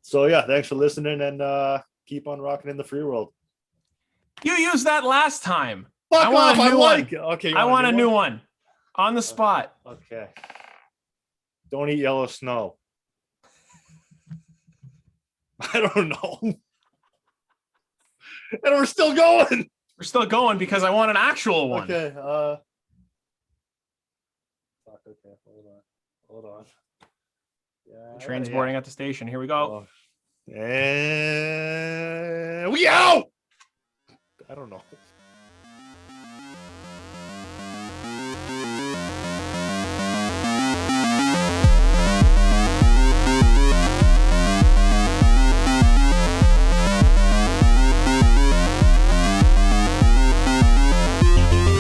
So yeah, thanks for listening and keep on rocking in the free world. You used that last time. Fuck off! I like it. Okay, I want a new one on the spot. Okay. Don't eat yellow snow. I don't know. And we're still going. We're still going because I want an actual one. Okay. Fuck. Okay. Hold on. Yeah. The train's boarding at the station. Here we go. And we out. I don't know.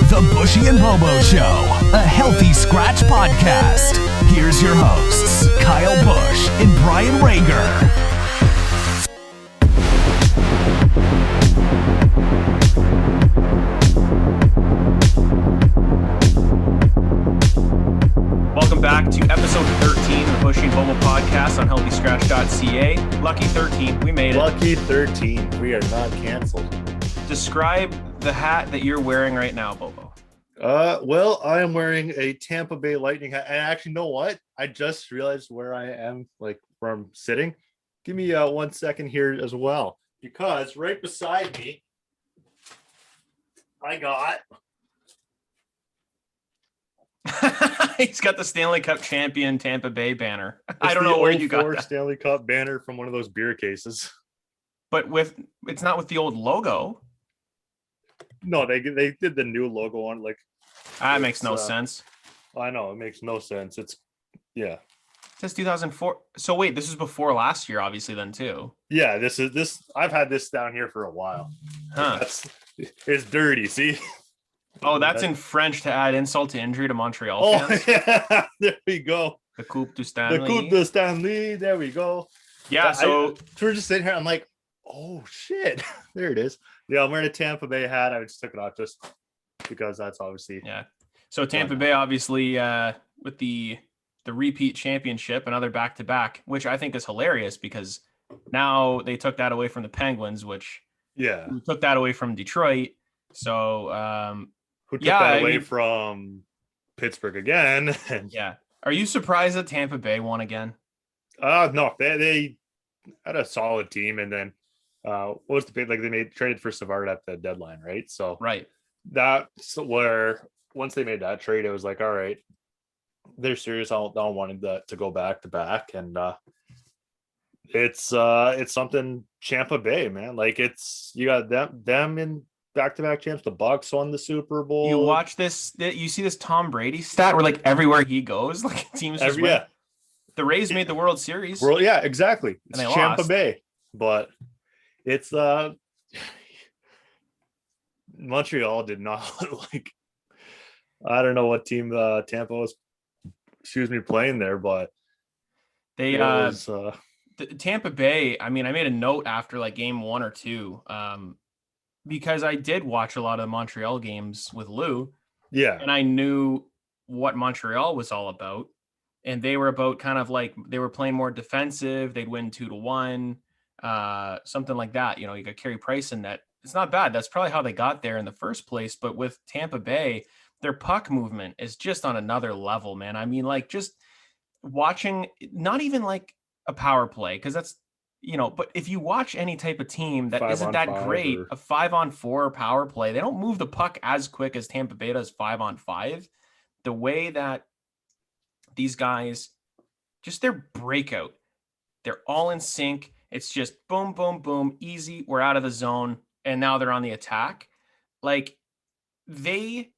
The Buschy and Bobo Show, a healthy scratch podcast. Here's your hosts, Kyle Busch and Brian Rager. Welcome back to episode 13 of the Buschy and Bobo podcast on healthyscratch.ca. Lucky 13, we made it. Lucky 13, we are not canceled. Describe the hat that you're wearing right now, Bobo. Well, I am wearing a Tampa Bay Lightning hat. And actually, know what? I just realized where I am, like where I'm sitting. Give me 1 second here as well, because right beside me, I got. He's got the Stanley Cup champion Tampa Bay banner. I don't know where you got that. Stanley Cup banner from one of those beer cases. But it's not with the old logo. No, they did the new logo on like. That makes no sense. I know, it makes no sense. It says 2004. So wait, this is before last year, obviously, then too. Yeah, this. I've had this down here for a while. Huh? It's dirty. See. Oh, that's in French to add insult to injury to Montreal fans. Yeah, there we go. The Coupe du Stanley. The Coupe du Stanley. There we go. Yeah, so we're just sitting here. I'm like, oh shit, there it is. Yeah, I'm wearing a Tampa Bay hat. I just took it off just because that's obviously. Yeah. So Tampa Bay, obviously, with the repeat championship, another back-to-back, which I think is hilarious because now they took that away from the Penguins, which took that away from Detroit. So who took that away from Pittsburgh again? Yeah. Are you surprised that Tampa Bay won again? No, they had a solid team, and then what was the big, like they traded for Savard at the deadline, right? So that's where once they made that trade, it was like, all right, they're serious. I don't want to go back to back, and it's something. Tampa Bay, man, like you got them in back-to-back champs. The Bucks won the Super Bowl. You watch this, you see this Tom Brady stat where like everywhere he goes, like teams just win. The Rays made the World Series. Yeah, exactly. It's Tampa Bay, but it's Montreal did not like. I don't know what team Tampa was, playing there, but they the Tampa Bay. I mean, I made a note after like game 1 or 2, because I did watch a lot of the Montreal games with Lou. Yeah, and I knew what Montreal was all about. And they were about kind of like they were playing more defensive. They'd win 2-1, something like that. You got Carey Price in that. It's not bad. That's probably how they got there in the first place. But with Tampa Bay, their puck movement is just on another level, man. I mean, like just watching, not even like a power play, because that's, but if you watch any type of team that isn't that great, a 5-on-4 power play, they don't move the puck as quick as Tampa Bay does 5-on-5. The way that these guys, just their breakout, they're all in sync. It's just boom, boom, boom, easy. We're out of the zone, and now they're on the attack. Like they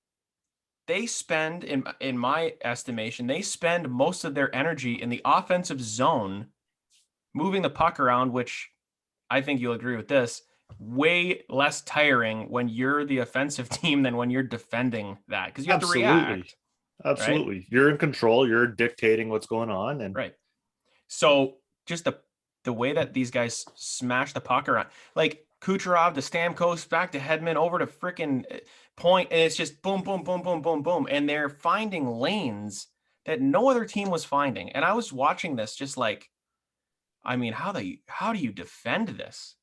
spend, in my estimation, they spend most of their energy in the offensive zone, moving the puck around, which I think you'll agree with this, way less tiring when you're the offensive team than when you're defending that, because you have to react. Absolutely. Right? You're in control. You're dictating what's going on. And right. So just the way that these guys smash the puck around, like Kucherov to Stamkos, back to Hedman, over to freaking Point, and it's just boom, boom, boom, boom, boom, boom. And they're finding lanes that no other team was finding. And I was watching this just like, I mean, how do you defend this?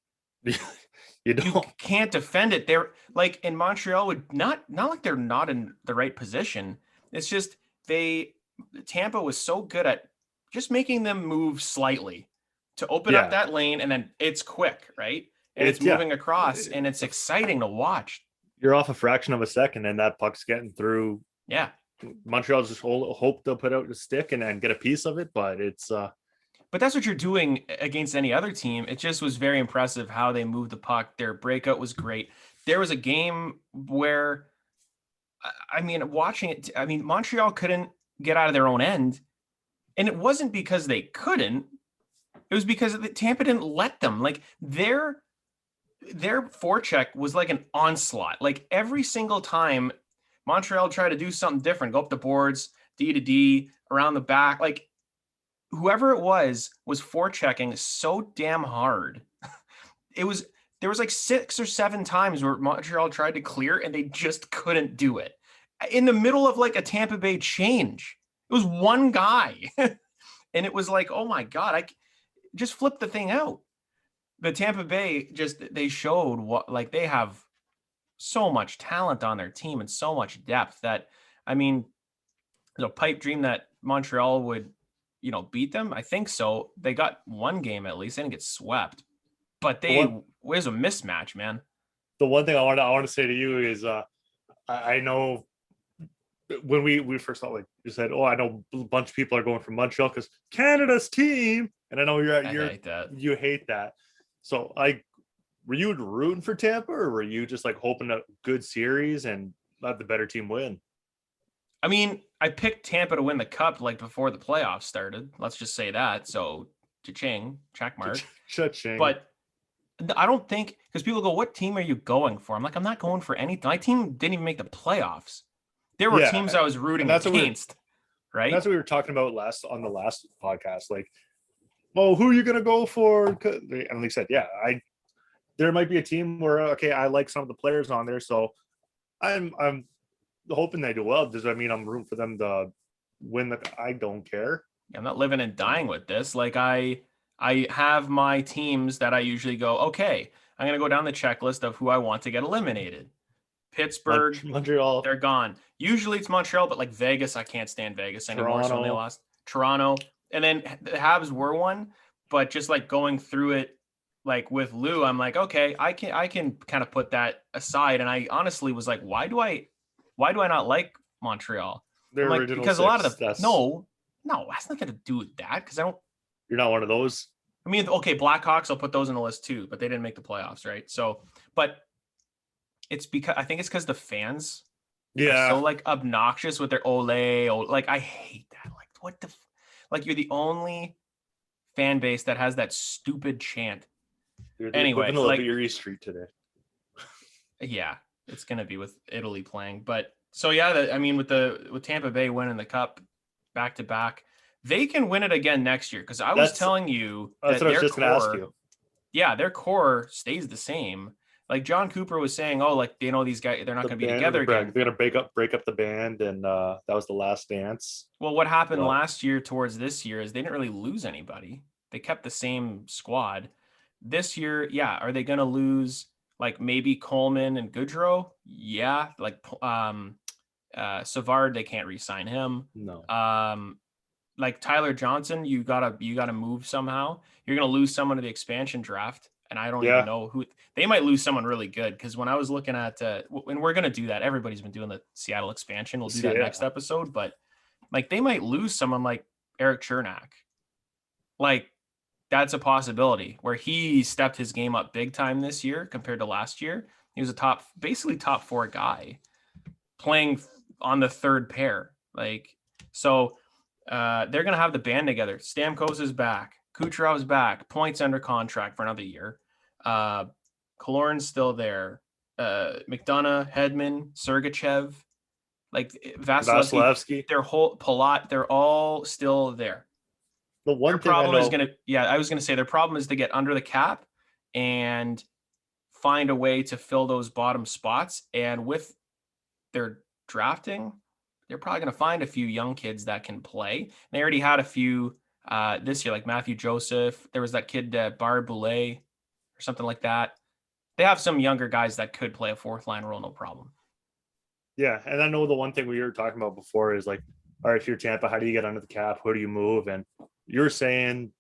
You don't. You can't defend it. They're like in Montreal would not like they're not in the right position. It's just Tampa was so good at just making them move slightly to open up that lane, and then it's quick, right? And it's moving across, and it's exciting to watch. You're off a fraction of a second, and that puck's getting through. Yeah. Montreal just hope they'll put out a stick and get a piece of it, but it's but that's what you're doing against any other team. It just was very impressive how they moved the puck. Their breakout was great. There was a game where, I mean, watching it, I mean, Montreal couldn't get out of their own end, and it wasn't because they couldn't. It was because Tampa didn't let them. Like their forecheck was like an onslaught. Like every single time Montreal tried to do something different, go up the boards, D to D, around the back, like whoever it was forechecking so damn hard. There was like 6 or 7 times where Montreal tried to clear and they just couldn't do it. In the middle of like a Tampa Bay change, it was one guy. And it was like, oh my God, I just flip the thing out. The Tampa Bay they showed what, like they have so much talent on their team and so much depth that, I mean, a pipe dream that Montreal would, beat them. I think so. They got one game at least. They didn't get swept, but it was a mismatch, man. The one thing I want to say to you is, I know when we first thought, like you said, I know a bunch of people are going from Montreal because Canada's team, and I know you hate that. So were you rooting for Tampa, or were you just like hoping a good series and let the better team win? I mean, I picked Tampa to win the cup like before the playoffs started. Let's just say that. So, cha-ching, check mark. Cha-ching. But I don't think, because people go, what team are you going for? I'm like, I'm not going for anything. My team didn't even make the playoffs. There were teams I was rooting against, right? That's what we were talking about on the last podcast. Like, well, who are you going to go for? And they said, there might be a team where, okay, I like some of the players on there, so I'm hoping they do well. Does that mean I'm rooting for them to win? I don't care. I'm not living and dying with this. Like I have my teams that I usually go, okay, I'm going to go down the checklist of who I want to get eliminated. Pittsburgh, Montreal, they're gone. Usually it's Montreal, but like Vegas, I can't stand Vegas anymore. So they lost. Toronto. And then the Habs were one, but just like going through it, like with Lou, I'm like, okay, I can kind of put that aside. And I honestly was like, why do I not like Montreal? Like, because a lot of no, that's nothing to do with that. Because you're not one of those. I mean, okay, Blackhawks, I'll put those in the list too, but they didn't make the playoffs, right? So, but it's because I think it's because the fans are so like obnoxious with their ole. Like I hate that. Like what the, like you're the only fan base that has that stupid chant. Anyway, like Erie Street today. Yeah, it's gonna be with Italy playing, but so yeah, I mean with Tampa Bay winning the cup back to back, they can win it again next year. Because I was telling you that's what I was just gonna ask you. Yeah, their core stays the same. Like John Cooper was saying, these guys, they're not going to be together again. They're going to break up the band, and that was the last dance. Well, what happened last year towards this year is they didn't really lose anybody. They kept the same squad. This year, are they going to lose like maybe Coleman and Goodrow? Yeah, like Savard, they can't re-sign him. No. Like Tyler Johnson, you gotta move somehow. You're gonna lose someone to the expansion draft. And I don't even know who they might lose someone really good. Because when I was looking at, and we're going to do that, everybody's been doing the Seattle expansion. We'll do that next episode. But like they might lose someone like Eric Chernak. Like that's a possibility where he stepped his game up big time this year compared to last year. He was basically top 4 guy playing on the third pair. Like, so they're going to have the band together. Stamkos is back. Kucherov's back, points under contract for another year. Killorn's still there. McDonough, Hedman, Sergachev, like Vasilevsky, their whole Palat, they're all still there. The one problem is I was gonna say their problem is to get under the cap and find a way to fill those bottom spots. And with their drafting, they're probably gonna find a few young kids that can play. They already had a few this year, like Matthew Joseph. There was that kid, Bar Boulay or something like that. They have some younger guys that could play a fourth line role, no problem. Yeah, and I know the one thing we were talking about before is like, all right, if you're Tampa, how do you get under the cap? Who do you move? And you're saying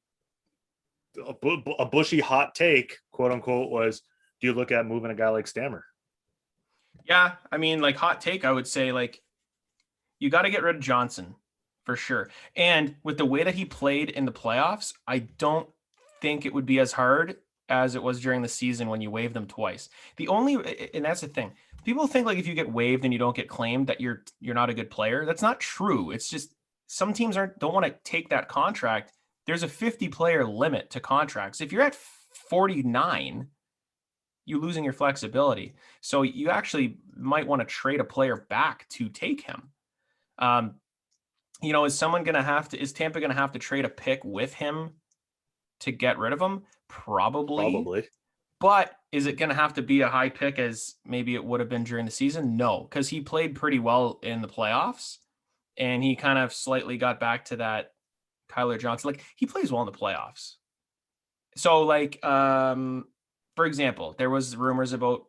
a Buschy hot take, quote unquote, was, do you look at moving a guy like Stammer? Yeah, I mean, like hot take, I would say like you got to get rid of Johnson for sure. And with the way that he played in the playoffs, I don't think it would be as hard as it was during the season when you waived them twice. And that's the thing. People think like if you get waived and you don't get claimed that you're not a good player. That's not true. It's just some teams don't want to take that contract. There's a 50 player limit to contracts. If you're at 49, you're losing your flexibility. So you actually might want to trade a player back to take him. Is Tampa going to have to trade a pick with him to get rid of him? Probably. But is it going to have to be a high pick as maybe it would have been during the season? No, because he played pretty well in the playoffs and he kind of slightly got back to that Kyler Johnson. Like he plays well in the playoffs. So like, for example, there was rumors about,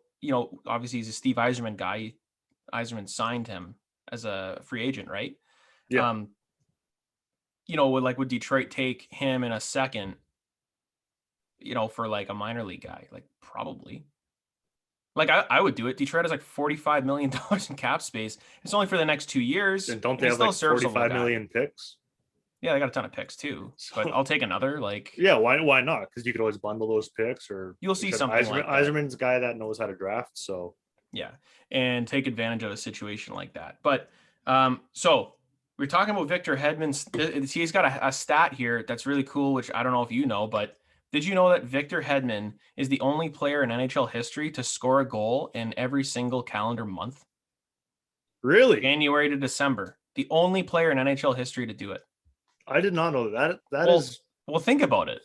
obviously he's a Steve Yzerman guy. Yzerman signed him as a free agent, right? Yeah. Would Detroit take him in a second, for like a minor league guy? Like probably. Like I would do it. Detroit has like $45 million in cap space. It's only for the next 2 years. And don't they have like 45 million picks? Yeah, they got a ton of picks too. But I'll take another. Yeah, why not? Because you could always bundle those picks, or you'll see something like that. Yzerman's a guy that knows how to draft, so yeah, and take advantage of a situation like that. But so we're talking about Victor Hedman. He's got a stat here that's really cool, which I don't know if you know, but did you know that Victor Hedman is the only player in NHL history to score a goal in every single calendar month? Really? January to December. The only player in NHL history to do it. I did not know that. Well, think about it.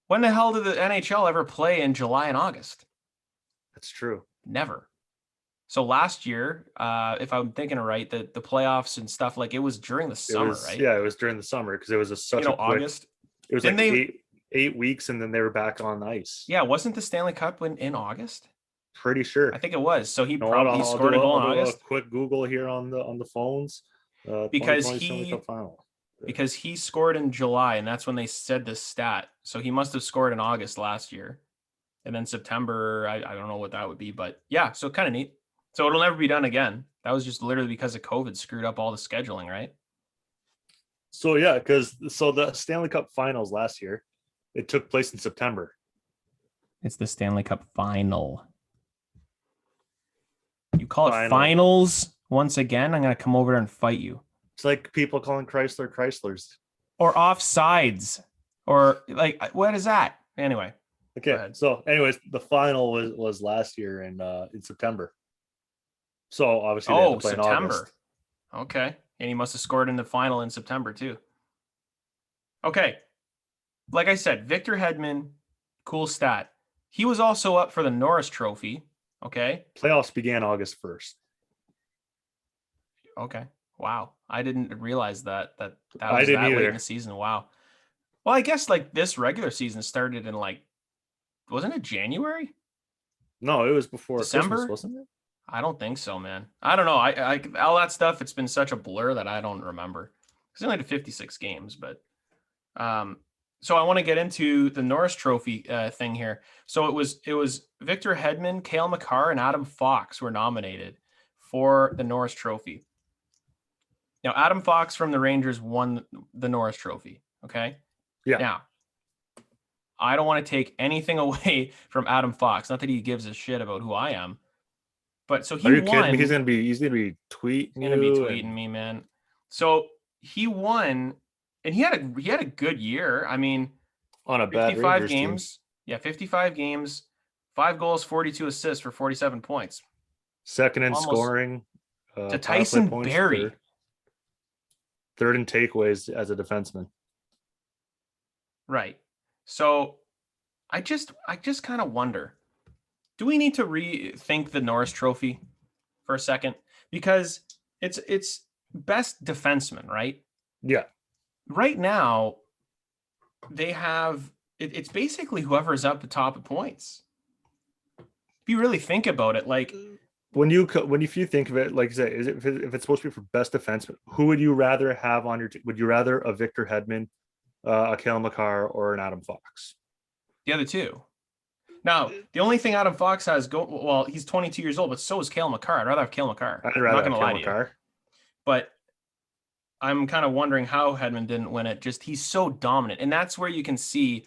When the hell did the NHL ever play in July and August? That's true. Never. So last year, if I'm thinking right, the playoffs and stuff, like it was during the summer, right? Yeah, it was during the summer because it was such a quick, August. It was like 8 weeks, and then they were back on ice. Yeah, wasn't the Stanley Cup in August? Pretty sure. I think it was. So he probably scored a goal in August. A quick Google here on the phones. Because he scored in July, and that's when they said this stat. So he must have scored in August last year, and then September. I don't know what that would be, but yeah, so kind of neat. So it'll never be done again. That was just literally because of COVID screwed up all the scheduling, right? So yeah, so the Stanley Cup Finals last year, it took place in September. It's the Stanley Cup Final. You call it finals once again, I'm going to come over there and fight you. It's like people calling Chryslers. Or offsides. Or like, what is that? Anyway. Okay. So anyways, the final was last year in September. So obviously they had to play September. In August. Okay. And he must have scored in the final in September too. Okay. Like I said, Victor Hedman, cool stat. He was also up for the Norris Trophy. Okay. Playoffs began August 1st. Okay. Wow. I didn't realize that was that late in the season. Wow. Well, I guess like this regular season started in like, wasn't it January? No, it was before December, Christmas, wasn't it? I don't think so, man. I don't know. I all that stuff, it's been such a blur that I don't remember. It's only 56 games, but so I want to get into the Norris Trophy thing here. So it was Victor Hedman, Cale Makar, and Adam Fox were nominated for the Norris Trophy. Now, Adam Fox from the Rangers won the Norris Trophy. Okay. Yeah. Now, I don't want to take anything away from Adam Fox. Not that he gives a shit about who I am, but so he won. Kidding me? He's gonna be tweeting. Me, man. So he won, and he had a good year. I mean, on a bad 55 Rangers games. Team. Yeah, 55 games, 5 goals, 42 assists for 47 points. Second in scoring to Tyson Barrie. Third in takeaways as a defenseman. Right. So I just kind of wonder, do we need to rethink the Norris Trophy for a second? Because it's best defenseman, right? Yeah. Right now, they have it's basically whoever's up the top of points. If you really think about it, like if you think of it, like I say, if it's supposed to be for best defenseman, who would you rather have on your team? Would you rather a Victor Hedman, a Cale Makar, or an Adam Fox? The other two. Now, the only thing Adam Fox has he's 22 years old, but so is Cale Makar. I'd rather have Cale Makar. I'd rather have Cale Makar. But I'm kind of wondering how Hedman didn't win it. Just he's so dominant, and that's where you can see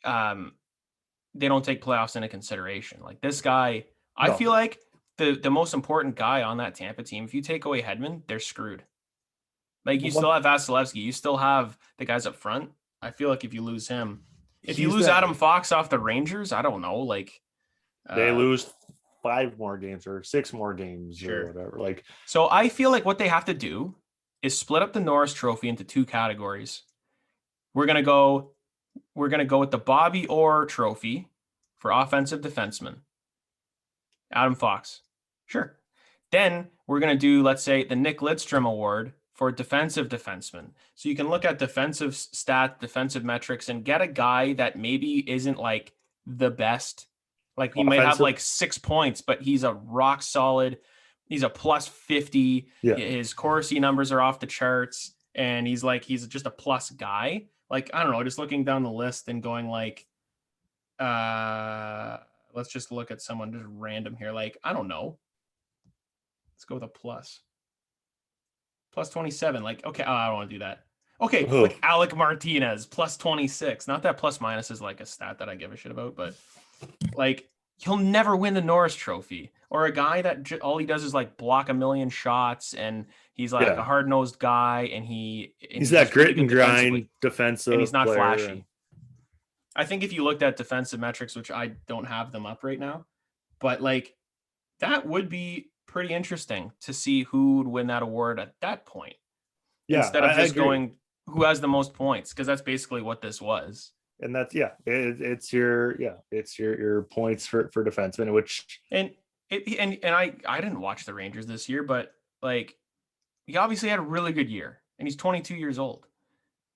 they don't take playoffs into consideration. Like this guy, I feel like the most important guy on that Tampa team. If you take away Hedman, they're screwed. Like you still have Vasilevsky, you still have the guys up front. I feel like if you lose him, if you lose Adam Fox off the Rangers, I don't know. Like they lose 5 more games or 6 more games or whatever. Like so, I feel like what they have to do is split up the Norris Trophy into 2 categories. We're gonna go with the Bobby Orr Trophy for offensive defenseman. Adam Fox. Sure. Then we're going to do, let's say, the Nick Lidstrom Award for defensive defenseman. So you can look at defensive stat, defensive metrics, and get a guy that maybe isn't like the best. Like he might have like 6 points, but he's a rock solid. He's a plus 50. Yeah. His Corsi numbers are off the charts. And he's just a plus guy. Like, I don't know, just looking down the list and going like, let's just look at someone just random here. Like, I don't know. Let's go with a plus. Plus 27. Like, okay, I don't want to do that. Okay, like Alec Martinez, plus 26. Not that plus minus is like a stat that I give a shit about, but like he'll never win the Norris Trophy. Or a guy that all he does is like block a million shots, and he's like a hard-nosed guy, and he's that grit and grind defensive, and he's not flashy. I think if you looked at defensive metrics, which I don't have them up right now, but like that would be pretty interesting to see who would win that award at that point. Yeah, instead of just going who has the most points, because that's basically what this was. And that's it's your points for defensemen, which and I didn't watch the Rangers this year, but like he obviously had a really good year, and he's 22 years old.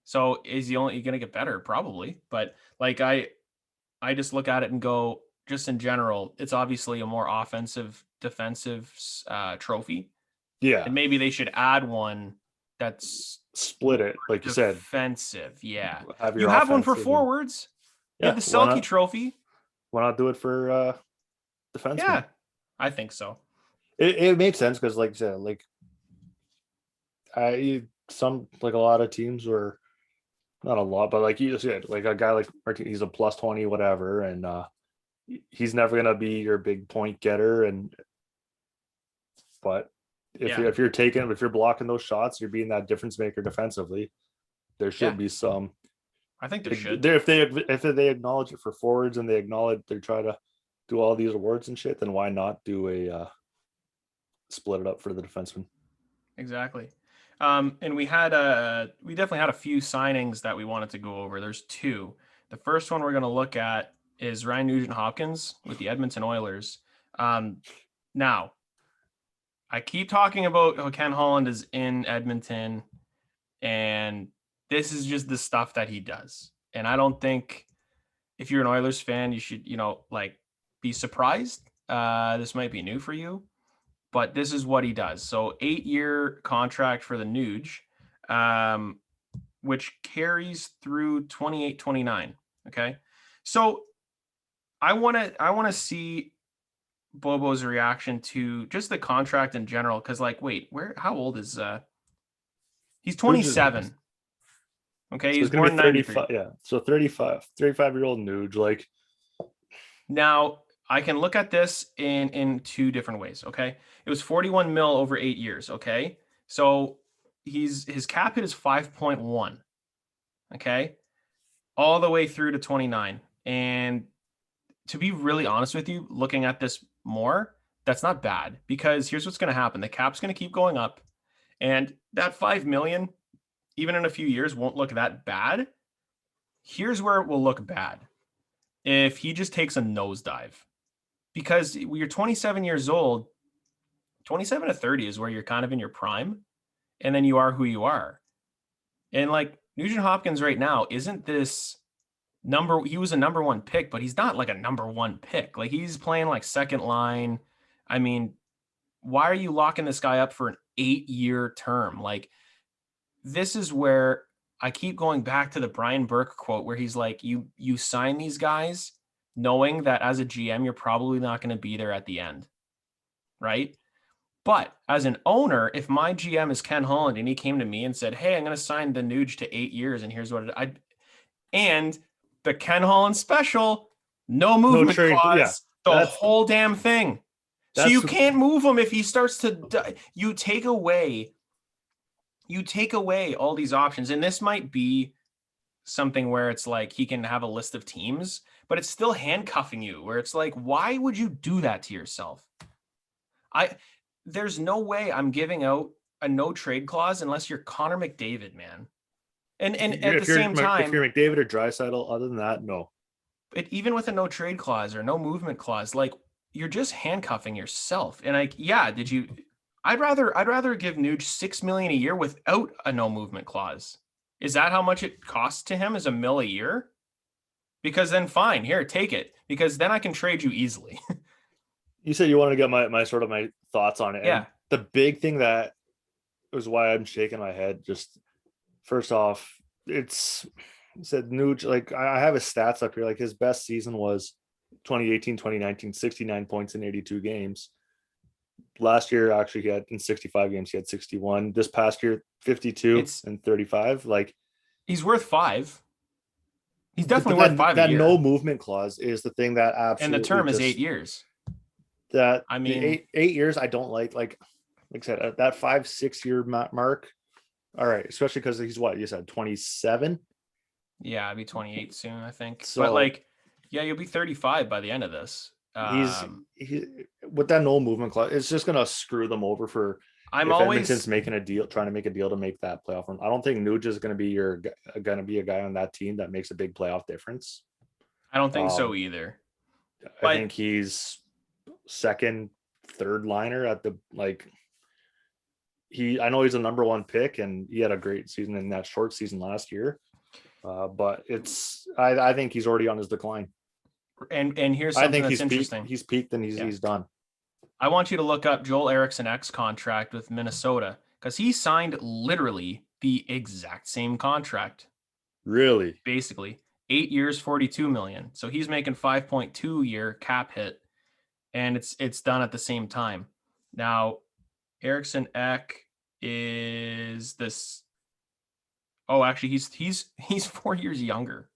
So is he only going to get better? Probably. But like I just look at it and go, just in general, it's obviously a more offensive, defensive trophy. Yeah. And maybe they should add one that's split it, like you said. Defensive, yeah. You have one for forwards. You have the Selke trophy. Why not do it for defensemen? Yeah, I think so. It made sense because, like I said, like a lot of teams were not a lot, but like you said, like a guy like Martin, he's a plus 20, whatever, and he's never gonna be your big point getter. But if you're blocking those shots, you're being that difference maker defensively. There should be some. I think there should. If they acknowledge it for forwards and they try to do all these awards and shit, then why not do a split it up for the defenseman? Exactly. And we definitely had a few signings that we wanted to go over. There's 2. The first one we're going to look at is Ryan Nugent-Hopkins with the Edmonton Oilers. Now, I keep talking about how Ken Holland is in Edmonton, and this is just the stuff that he does. And I don't think if you're an Oilers fan, you should, be surprised. This might be new for you, but this is what he does. So 8-year contract for the Nuge, which carries through 28-29. Okay. So I want to see Bobo's reaction to just the contract in general. Cause like, wait, how old is, he's 27. Okay. So he's born in 95. Yeah. So 35-year-old Nuge, like now I can look at this in 2 different ways. Okay. It was 41 mil over 8 years. Okay. So his cap hit is 5.1. Okay. All the way through to 29. And to be really honest with you, looking at this more, that's not bad, because here's what's going to happen. The cap's going to keep going up, and that 5 million, even in a few years, won't look that bad. Here's where it will look bad. If he just takes a nosedive, because when you're 27 years old, 27 to 30 is where you're kind of in your prime, and then you are who you are. And like Nugent Hopkins right now isn't this he was a number one pick, but he's not like a number one pick. Like he's playing like second line. I mean, why are you locking this guy up for an 8-year term? Like this is where I keep going back to the Brian Burke quote where he's like, you sign these guys knowing that as a GM, you're probably not going to be there at the end. Right. But as an owner, if my GM is Ken Holland and he came to me and said, hey, I'm going to sign the Nuge to 8 years and here's what and the Ken Holland special, no movement clause, the whole damn thing. So you can't move him if he starts to die. You take away all these options. And this might be something where it's like he can have a list of teams, but it's still handcuffing you where it's like, why would you do that to yourself? There's no way I'm giving out a no trade clause unless you're Connor McDavid, man. And at the same time, if you're McDavid or Draisaitl, other than that, no. But even with a no trade clause or no movement clause, like you're just handcuffing yourself. And I'd rather give Nuge $6 million a year without a no movement clause. Is that how much it costs to him? Is $1 million a year? Because then fine, here, take it. Because then I can trade you easily. You said you wanted to get my thoughts on it. Yeah. And the big thing that was why I'm shaking my head, just first off, it's said Nuge, like I have his stats up here. Like his best season was 2018, 2019, 69 points in 82 games. Last year, actually, he had in 65 games, he had 61. This past year, 52 and 35. Like he's worth 5. He's definitely worth 5. That no movement clause is the thing that absolutely. And the term is 8 years. That I mean, 8 years, I don't like I said, at that 5-6 year mark. All right, especially because he's what you said, 27. Yeah, I'll be 28 soon, I think. So, but you'll be 35 by the end of this. He's with that no movement clause, it's just gonna screw them over for. Edmonton's making a deal, trying to make a deal to make that playoff run. I don't think Nuge is going to be a guy on that team that makes a big playoff difference. I don't think so either. I think he's second, third liner at the I know he's a number one pick and he had a great season in that short season last year. But I think he's already on his decline. And here's something that's interesting. He's peaked and he's done. I want you to look up Joel Eriksson-Ek's contract with Minnesota because he signed literally the exact same contract. Really? Basically 8 years, $42 million. So he's making 5.2 year cap hit and it's done at the same time. Now, Eriksson-Ek is this. Oh, actually he's 4 years younger.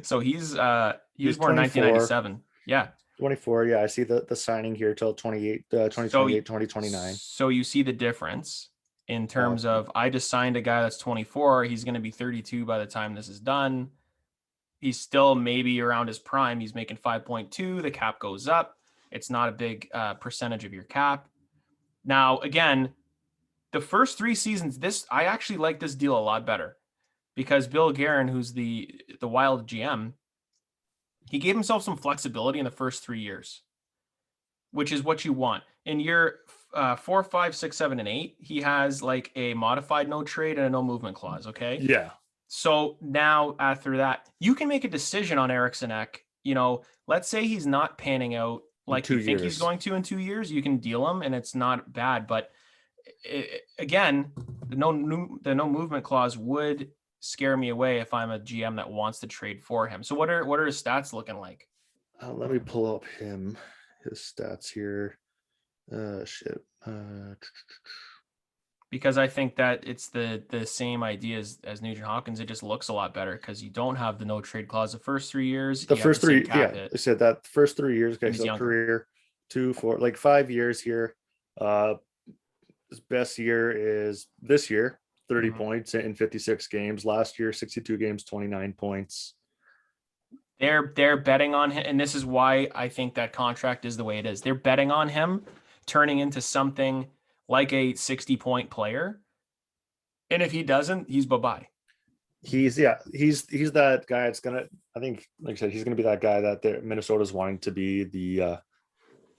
So he was born in 1997. Yeah. 24. Yeah. I see the signing here till 2028, 2029. So you see the difference in terms of, I just signed a guy that's 24. He's going to be 32 by the time this is done. He's still maybe around his prime. He's making 5.2. The cap goes up. It's not a big percentage of your cap. Now, again, the first 3 seasons, I actually like this deal a lot better because Bill Guerin, who's the Wild GM, he gave himself some flexibility in the first 3 years, which is what you want. In year 4, 5, 6, 7, and 8, he has like a modified no trade and a no movement clause. Okay. Yeah. So now after that, you can make a decision on Eriksson-Ek. Let's say he's not panning out like you think he's going to in 2 years. You can deal him and it's not bad. But again, the no movement clause would scare me away if I'm a GM that wants to trade for him. So what are his stats looking like? Let me pull up his stats here. Because I think that it's the same idea as Nugent Hopkins. It just looks a lot better because you don't have the no trade clause the first 3 years. The first 3, I said that first 3 years, guys, career 2, 4, like 5 years here. His best year is this year, 30 points in 56 games. Last year, 62 games, 29 points. They're betting on him, and this is why I think that contract is the way it is. They're betting on him turning into something like a 60-point player. And if he doesn't, he's bye-bye. He's that guy that's gonna, I think, like I said, he's gonna be that guy that Minnesota's wanting to be the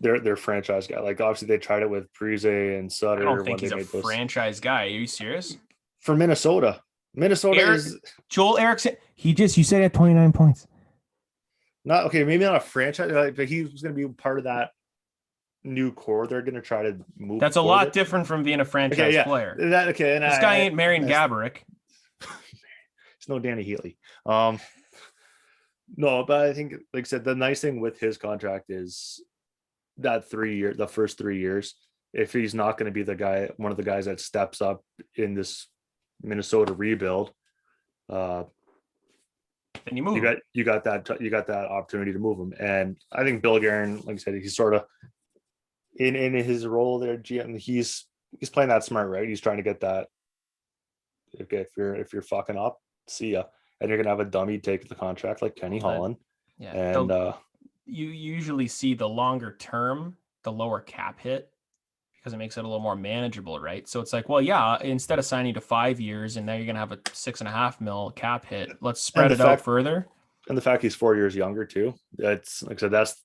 their franchise guy. Like obviously they tried it with Parise and Sutter. I don't think he's a franchise guy. Are you serious? For Minnesota. Minnesota is Joel Eriksson. You said he had 29 points. Not okay, maybe not a franchise, but he was going to be part of that new core. They're going to try to move. That's a lot different from being a franchise player. And this guy ain't Marian Gaborik. It's no Danny Heatley. No, but I think, like I said, the nice thing with his contract is that the first 3 years, if he's not going to be one of the guys that steps up in this Minnesota rebuild, then you move. You got that opportunity to move him. And I think Bill Guerin, like I said, he's sort of in his role there, GM. He's playing that smart, right? He's trying to get that. Okay, if you're fucking up, see ya. And you're gonna have a dummy take the contract like Kenny Holland. Yeah. And you usually see the longer term, the lower cap hit, because it makes it a little more manageable, right? So it's like, well, yeah, instead of signing to 5 years and now you're gonna have a $6.5 million cap hit, let's spread it out further. And the fact he's 4 years younger too. That's like I said, that's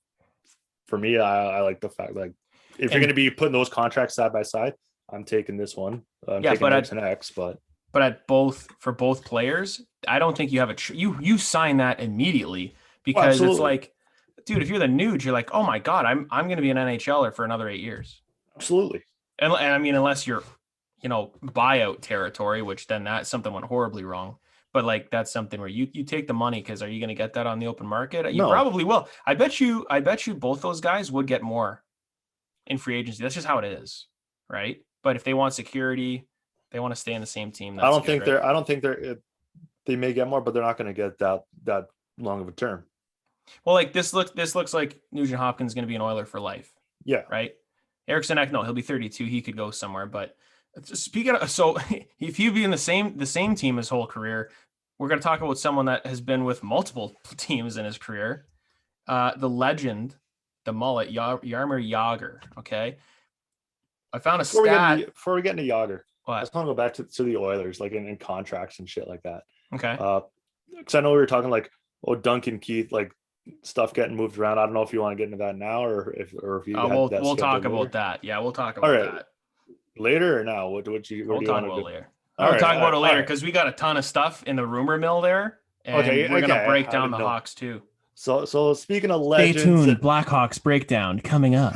for me. I like the fact, like, if you're gonna be putting those contracts side by side, I'm taking this one. Taking X and X, but for both players, I don't think you have you sign that immediately, because it's like, dude, if you're the Nuge, you're like, oh my God, I'm going to be an NHLer for another 8 years. Absolutely. And I mean, unless you're, buyout territory, which then something went horribly wrong. But like, that's something where you take the money, because are you going to get that on the open market? You probably will. I bet you both those guys would get more in free agency. That's just how it is, right? But if they want security, they want to stay in the same team. I don't think they may get more, but they're not going to get that long of a term. Well, like this looks like Nugent Hopkins is going to be an Oiler for life. Yeah. Right. Eriksson Ek, no, he'll be 32. He could go somewhere. But speaking of, so if he'd be in the same team his whole career, we're going to talk about someone that has been with multiple teams in his career. The legend, the mullet, Jaromir Jagr. Okay. I found a stat. Before we get into Jagr, what? I just want to go back to the Oilers, like in contracts and shit like that. Okay. Because I know we were talking like, Duncan Keith, like stuff getting moved around. I don't know if you want to get into that now or if you. We'll talk about that. Yeah, we'll talk about that later or now. We'll talk about it later. We'll talk about it later, because we got a ton of stuff in the rumor mill there, and we're gonna break down the Hawks too. So speaking of legends, stay tuned. Blackhawks breakdown coming up.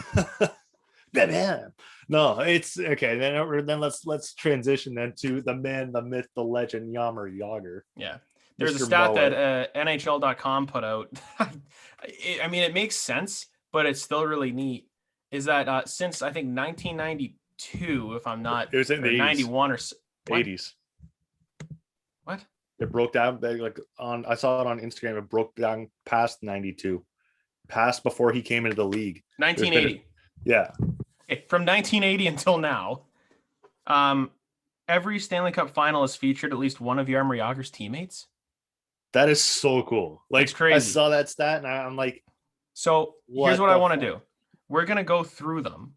No, it's okay. Then let's transition then to the man, the myth, the legend, Jaromir Jagr. Yeah. There's a stat that NHL.com put out. I mean, it makes sense, but it's still really neat. Is that since I think 1992, if I'm not, it was in the 91 or 80s. What? It broke down I saw it on Instagram. It broke down past 92, past before he came into the league. 1980. Yeah. Okay, from 1980 until now, every Stanley Cup final has featured at least one of Jaromir Jagr's teammates. That is so cool. Like, it's crazy. I saw that stat and I'm like, so here's what I want to do. We're going to go through them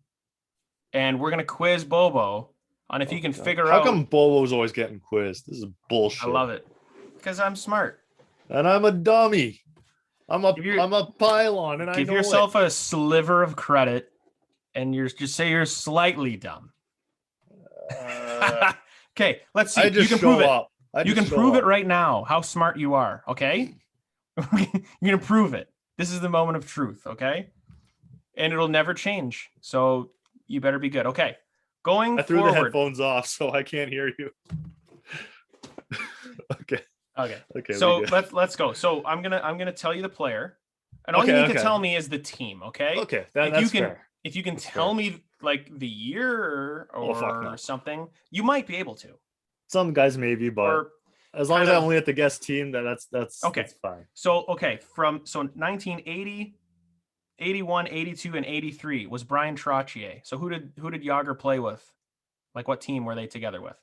and we're going to quiz Bobo on if he can figure out. How come Bobo's always getting quizzed? This is bullshit. I love it because I'm smart. And I'm a dummy. I'm a pylon. And give yourself a sliver of credit and just say you're slightly dumb. Okay, let's see. You can prove it. You can prove it right now, how smart you are, okay? You're going to prove it. This is the moment of truth, okay? And it'll never change, so you better be good. Okay, I threw the headphones off, so I can't hear you. Okay. So let's go. So I'm gonna tell you the player, and all you need to tell me is the team, okay? Okay, that's fair. If you can tell me like the year or something, you might be able to. Some guys maybe, but as long as I only have to guess team, that's okay. That's fine. So 1980, 81, 82, and 83 was Brian Trottier. So who did Jagr play with? Like what team were they together with?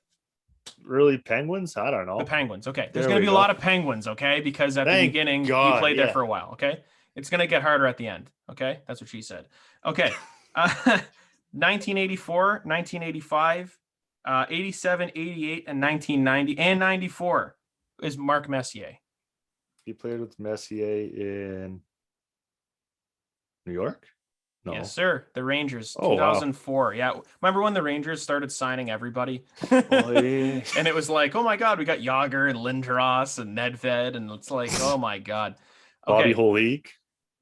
Really, Penguins? I don't know. The Penguins. Okay, there's going to be a lot of Penguins. Okay, because at the beginning you played there for a while. Okay, it's going to get harder at the end. Okay, that's what she said. Okay, 1984, 1985. 87, 88, and 1990 and 94 is Mark Messier. He played with Messier in New York? No. Yes, sir. The Rangers, Oh, 2004. Wow. Yeah. Remember when the Rangers started signing everybody? Oh, yeah. And it was like, oh my God, we got Jagr and Lindros and Nedved. And it's like, oh my God. Bobby Okay. Holik.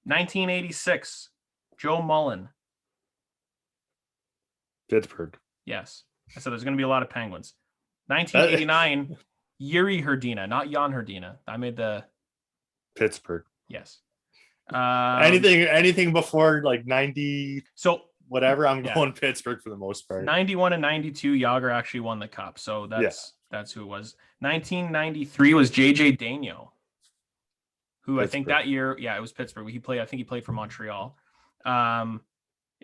1986. Joe Mullen. Pittsburgh. Yes. I said there's going to be a lot of Penguins. 1989. Yuri Herdina, not Jan Herdina. I made the Pittsburgh. Yes. Anything before like 90. So whatever, I'm going Pittsburgh for the most part. 91 and 92, Jagr actually won the cup. So that's who it was. 1993 was JJ Daigneault, who Pittsburgh. I think that year, it was Pittsburgh. I think he played for Montreal in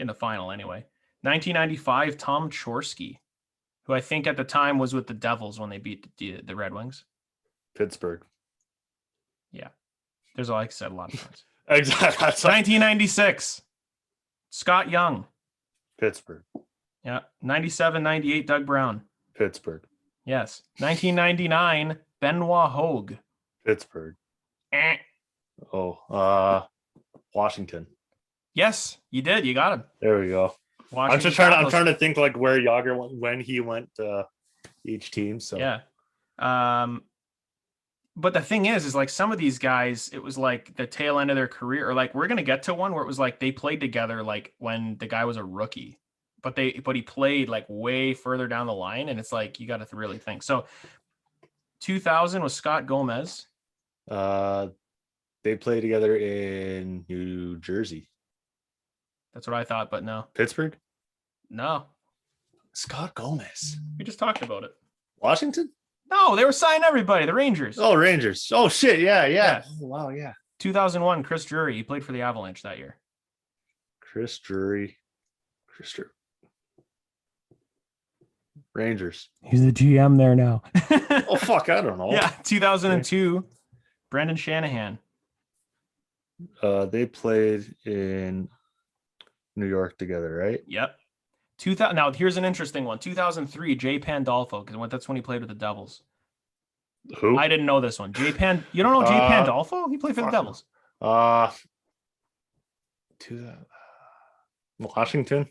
the final anyway. 1995, Tom Chorsky, who I think at the time was with the Devils when they beat the Red Wings. Pittsburgh. Yeah. There's, like I said, a lot of times. Exactly. 1996, Scott Young. Pittsburgh. Yeah. 97, 98, Doug Brown. Pittsburgh. Yes. 1999, Benoit Hogue. Pittsburgh. Washington. Yes, you did. You got him. There we go. Washington I'm trying to think like where Jagr went when he went each team. So yeah. But the thing is like some of these guys, it was like the tail end of their career, or like we're gonna get to one where it was like they played together like when the guy was a rookie, but he played like way further down the line, and it's like you got to really think. So 2000 was Scott Gomez. They played together in New Jersey. That's what I thought, but no. Pittsburgh? No. Scott Gomez. We just talked about it. Washington? No, they were signing everybody. The Rangers. Oh, Rangers. Oh, shit. Yeah. Oh, wow, yeah. 2001, Chris Drury. He played for the Avalanche that year. Chris Drury. Rangers. He's the GM there now. Oh, fuck. I don't know. Yeah. 2002, Brendan Shanahan. They played in New York together, right? Yep. Now, here's an interesting one. 2003, Jay Pandolfo, because that's when he played with the Devils. Who? I didn't know this one. You don't know Jay Pandolfo? He played for the Devils. Washington?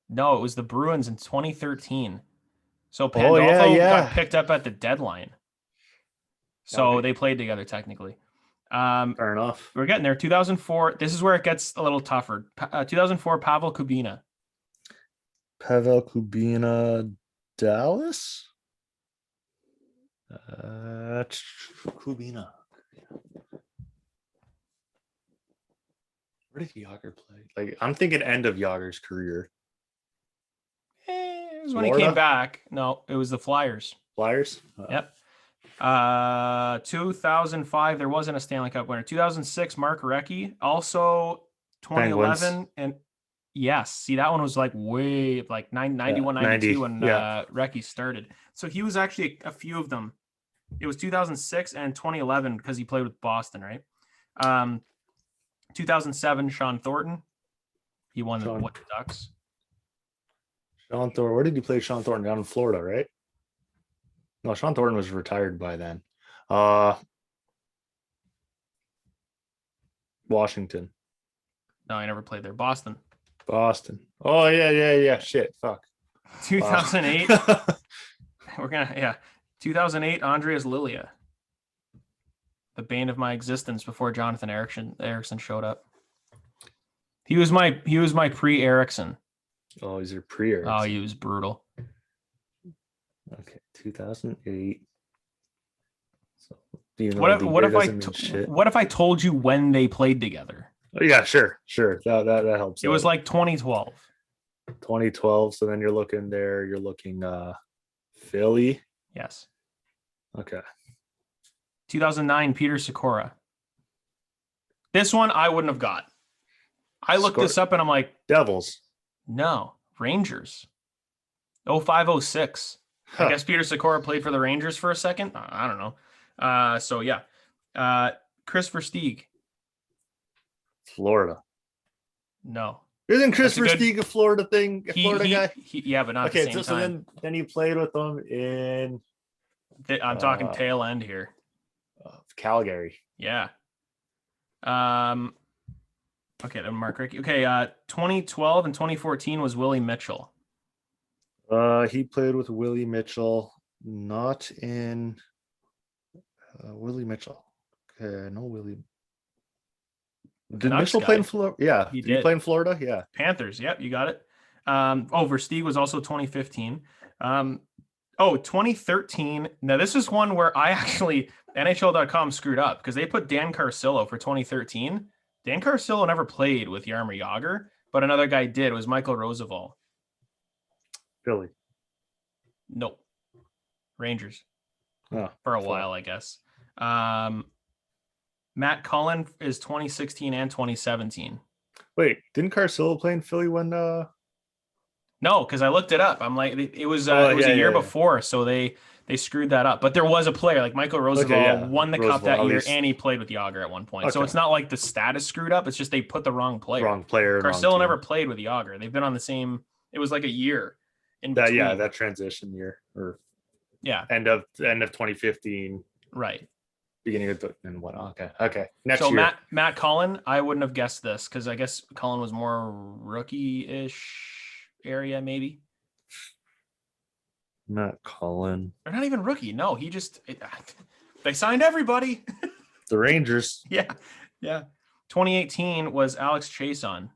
No, it was the Bruins in 2013. So Pandolfo got picked up at the deadline. So they played together technically. Fair enough. We're getting there. 2004. This is where it gets a little tougher. 2004, Pavel Kubina. Pavel Kubina, Dallas? Kubina. Where did Jagr play? Like, I'm thinking end of Jagr's career. It was when he came back. No, it was the Flyers. Flyers? Yep. 2005, there wasn't a Stanley Cup winner. 2006, Mark Recchi. Also 2011. Penguins. And yes, see, that one was like way like 91, 92 when Recchi started. So he was actually a few of them. It was 2006 and 2011 because he played with Boston, right? 2007, Sean Thornton. He won the Ducks. Sean Thornton. Where did he play Sean Thornton? Down in Florida, right? No, Sean Thornton was retired by then. Washington. No, I never played there. Boston. Oh, yeah. Shit. Fuck. 2008. 2008, Andreas Lilia. The bane of my existence before Jonathan Ericsson showed up. He was my pre-Ericsson. Oh, he's your pre-Ericsson. Oh, he was brutal. Okay, 2008. So, what if I told you when they played together? Oh, yeah, sure. That helps. It was like 2012. 2012. So then you're looking Philly. Yes. Okay. 2009, Peter Sikora. This one I wouldn't have got. I looked this up and I'm like, Devils. No, Rangers. 0506. I guess Peter Sikora played for the Rangers for a second. I don't know. So yeah. Chris Versteeg. Florida. No. Isn't Chris Versteeg a Florida thing? Florida guy? Yeah, but not at the same time. So then you played with them in... I'm talking tail end here. Calgary. Yeah. All Okay, then Mark Rickey. Okay, 2012 and 2014 was Willie Mitchell. He played with Willie Mitchell, not in Willie Mitchell. Okay, I know Willie. Did Mitchell play in Florida? Yeah, he did he play in Florida? Yeah, Panthers. Yep, you got it. Versteeg was also 2015. 2013. Now this is one where I actually NHL.com screwed up because they put Dan Carcillo for 2013. Dan Carcillo never played with Jaromir Jagr, but another guy did. It was Michael Roosevelt. Philly. Nope. Rangers. Oh, for a while, I guess. Matt Cullen is 2016 and 2017. Wait, didn't Carcillo play in Philly when? No, because I looked it up. I'm like, it was a year before, so they screwed that up. But there was a player like Michael Roosevelt won the cup that year, and he played with Jagr at one point. Okay. So it's not like the status screwed up. It's just they put the wrong player. Wrong player. Carcillo never played with Jagr. They've been on the same. It was like a year in between. That transition year or end of 2015. Right. Beginning of and what? Okay. Next year. So Matt Cullen, I wouldn't have guessed this because I guess Cullen was more rookie-ish area, maybe. Matt Cullen. They're not even rookie. No, they signed everybody. The Rangers. Yeah. 2018 was Alex Chason.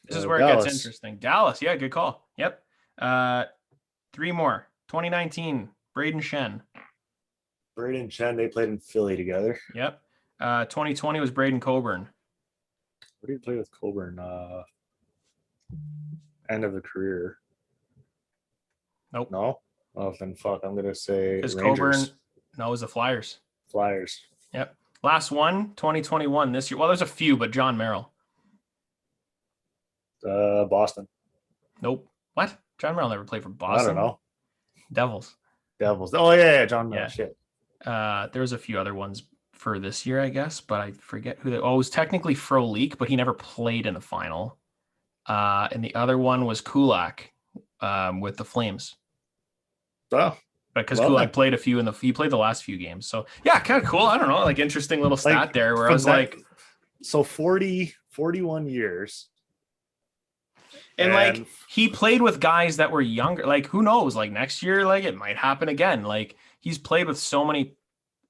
This is where Dallas. It gets interesting. Dallas. Yeah, good call. Yep. 3 more. 2019, Braden Shen. Braden Shen, they played in Philly together. Yep. 2020 was Braden Coburn. What did he play with Coburn? End of the career. Nope. No? Oh, then fuck. I'm going to say Rangers. Coburn. No, it was the Flyers. Yep. Last one, 2021 this year. Well, there's a few, but John Merrill. Boston. Nope. What? John Merrill never played for Boston. I don't know. Devils. Oh, yeah. John Merrill. Yeah. Shit. There's a few other ones for this year, I guess, but I forget who it was technically Frolik, but he never played in the final. And the other one was Kulak with the Flames. Oh. Because Kulak played he played the last few games. So yeah, kind of cool. I don't know, like interesting little stat there where I was like, so 41 years. And like he played with guys that were younger. Like who knows? Like next year, like it might happen again. Like he's played with so many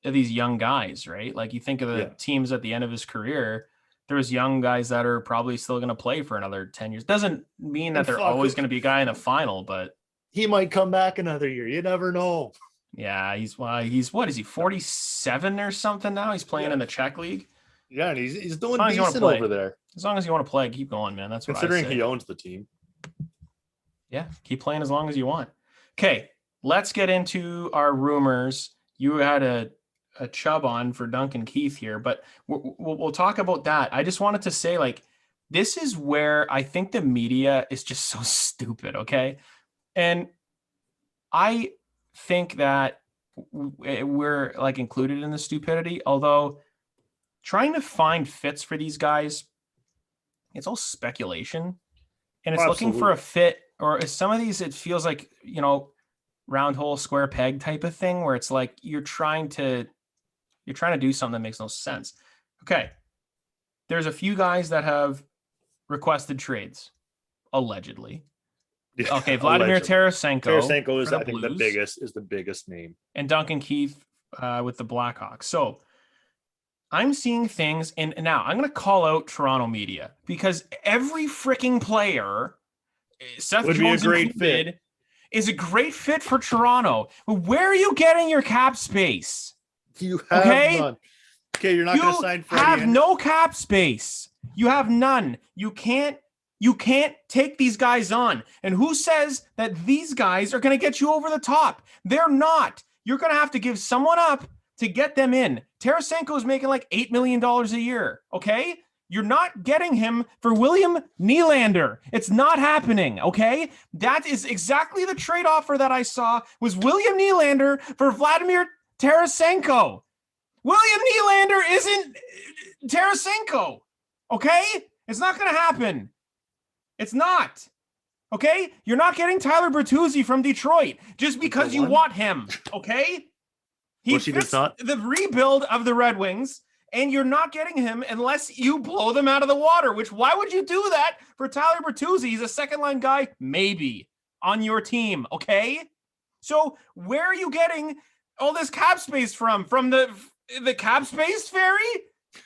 of these young guys, right? Like you think of the teams at the end of his career, there's young guys that are probably still going to play for another 10 years. Doesn't mean that they're always going to be a guy in the final, but he might come back another year. You never know. Yeah, he's what is he 47 or something now? He's playing in the Czech league. Yeah, and he's doing decent over there. As long as you want to play, keep going, man. That's what considering he owns the team. Yeah, keep playing as long as you want. Okay, let's get into our rumors. You had a chub on for Duncan Keith here, but we'll talk about that. I just wanted to say, like, this is where I think the media is just so stupid, okay? And I think that we're like included in the stupidity, although trying to find fits for these guys, it's all speculation, and it's looking for a fit, or some of these, it feels like, round hole, square peg type of thing, where it's like you're trying to do something that makes no sense. Okay. There's a few guys that have requested trades, allegedly. Yeah, okay. Vladimir Tarasenko. Tarasenko is, I think, the biggest name. And Duncan Keith with the Blackhawks. So I'm seeing things, and now I'm going to call out Toronto media because every freaking player, Seth Jones included, is a great fit for Toronto. Where are you getting your cap space? You have none. Okay, you're not going to sign Freddie. You have no cap space. You have none. You can't take these guys on. And who says that these guys are going to get you over the top? They're not. You're going to have to give someone up to get them in. Tarasenko is making like $8 million a year. Okay. You're not getting him for William Nylander. It's not happening. Okay. That is exactly the trade offer that I saw was William Nylander for Vladimir Tarasenko. William Nylander isn't Tarasenko. Okay. It's not going to happen. It's not. Okay. You're not getting Tyler Bertuzzi from Detroit just because you want him. Okay. He fits the rebuild of the Red Wings, And you're not getting him unless you blow them out of the water, which why would you do that for Tyler Bertuzzi? He's a second line guy, maybe, on your team, okay? So where are you getting all this cap space from? From the cap space fairy?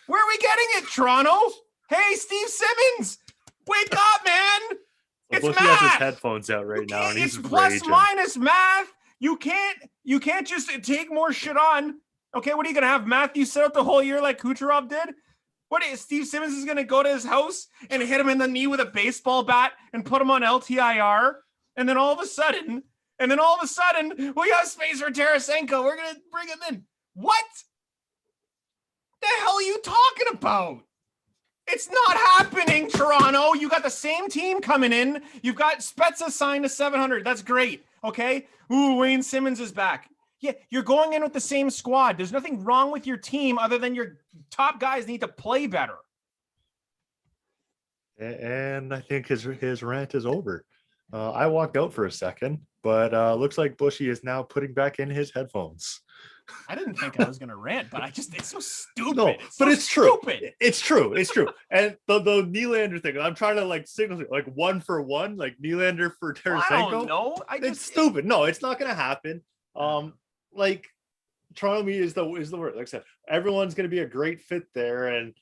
Where are we getting it, Toronto? Hey, Steve Simmons, wake up, man. It's Buschy math. has his headphones out right now, and he's It's plus raging. minus math. You can't just take more shit on. Okay, what are you gonna have Matthew sit out the whole year like Kucherov did? What is Steve Simmons is gonna go to his house and hit him in the knee with a baseball bat and put him on LTIR, and then all of a sudden, we got space for Tarasenko. We're gonna bring him in. What the hell are you talking about? It's not happening, Toronto. You got the same team coming in. You've got Spezza signed to 700. That's great. Okay. Ooh, Wayne Simmons is back. Yeah, you're going in with the same squad. There's nothing wrong with your team other than your top guys need to play better. And I think his rant is over. I walked out for a second, but looks like Buschy is now putting back in his headphones. I didn't think I was going to rant, but it's so stupid. No, it's true. Stupid. It's true. It's true. And the Nylander thing, I'm trying to like signal like 1-for-1, like Nylander for Tarasenko. I don't know. It's stupid. No, it's not going to happen. Like Toronto media is the word. Like I said, everyone's going to be a great fit there, and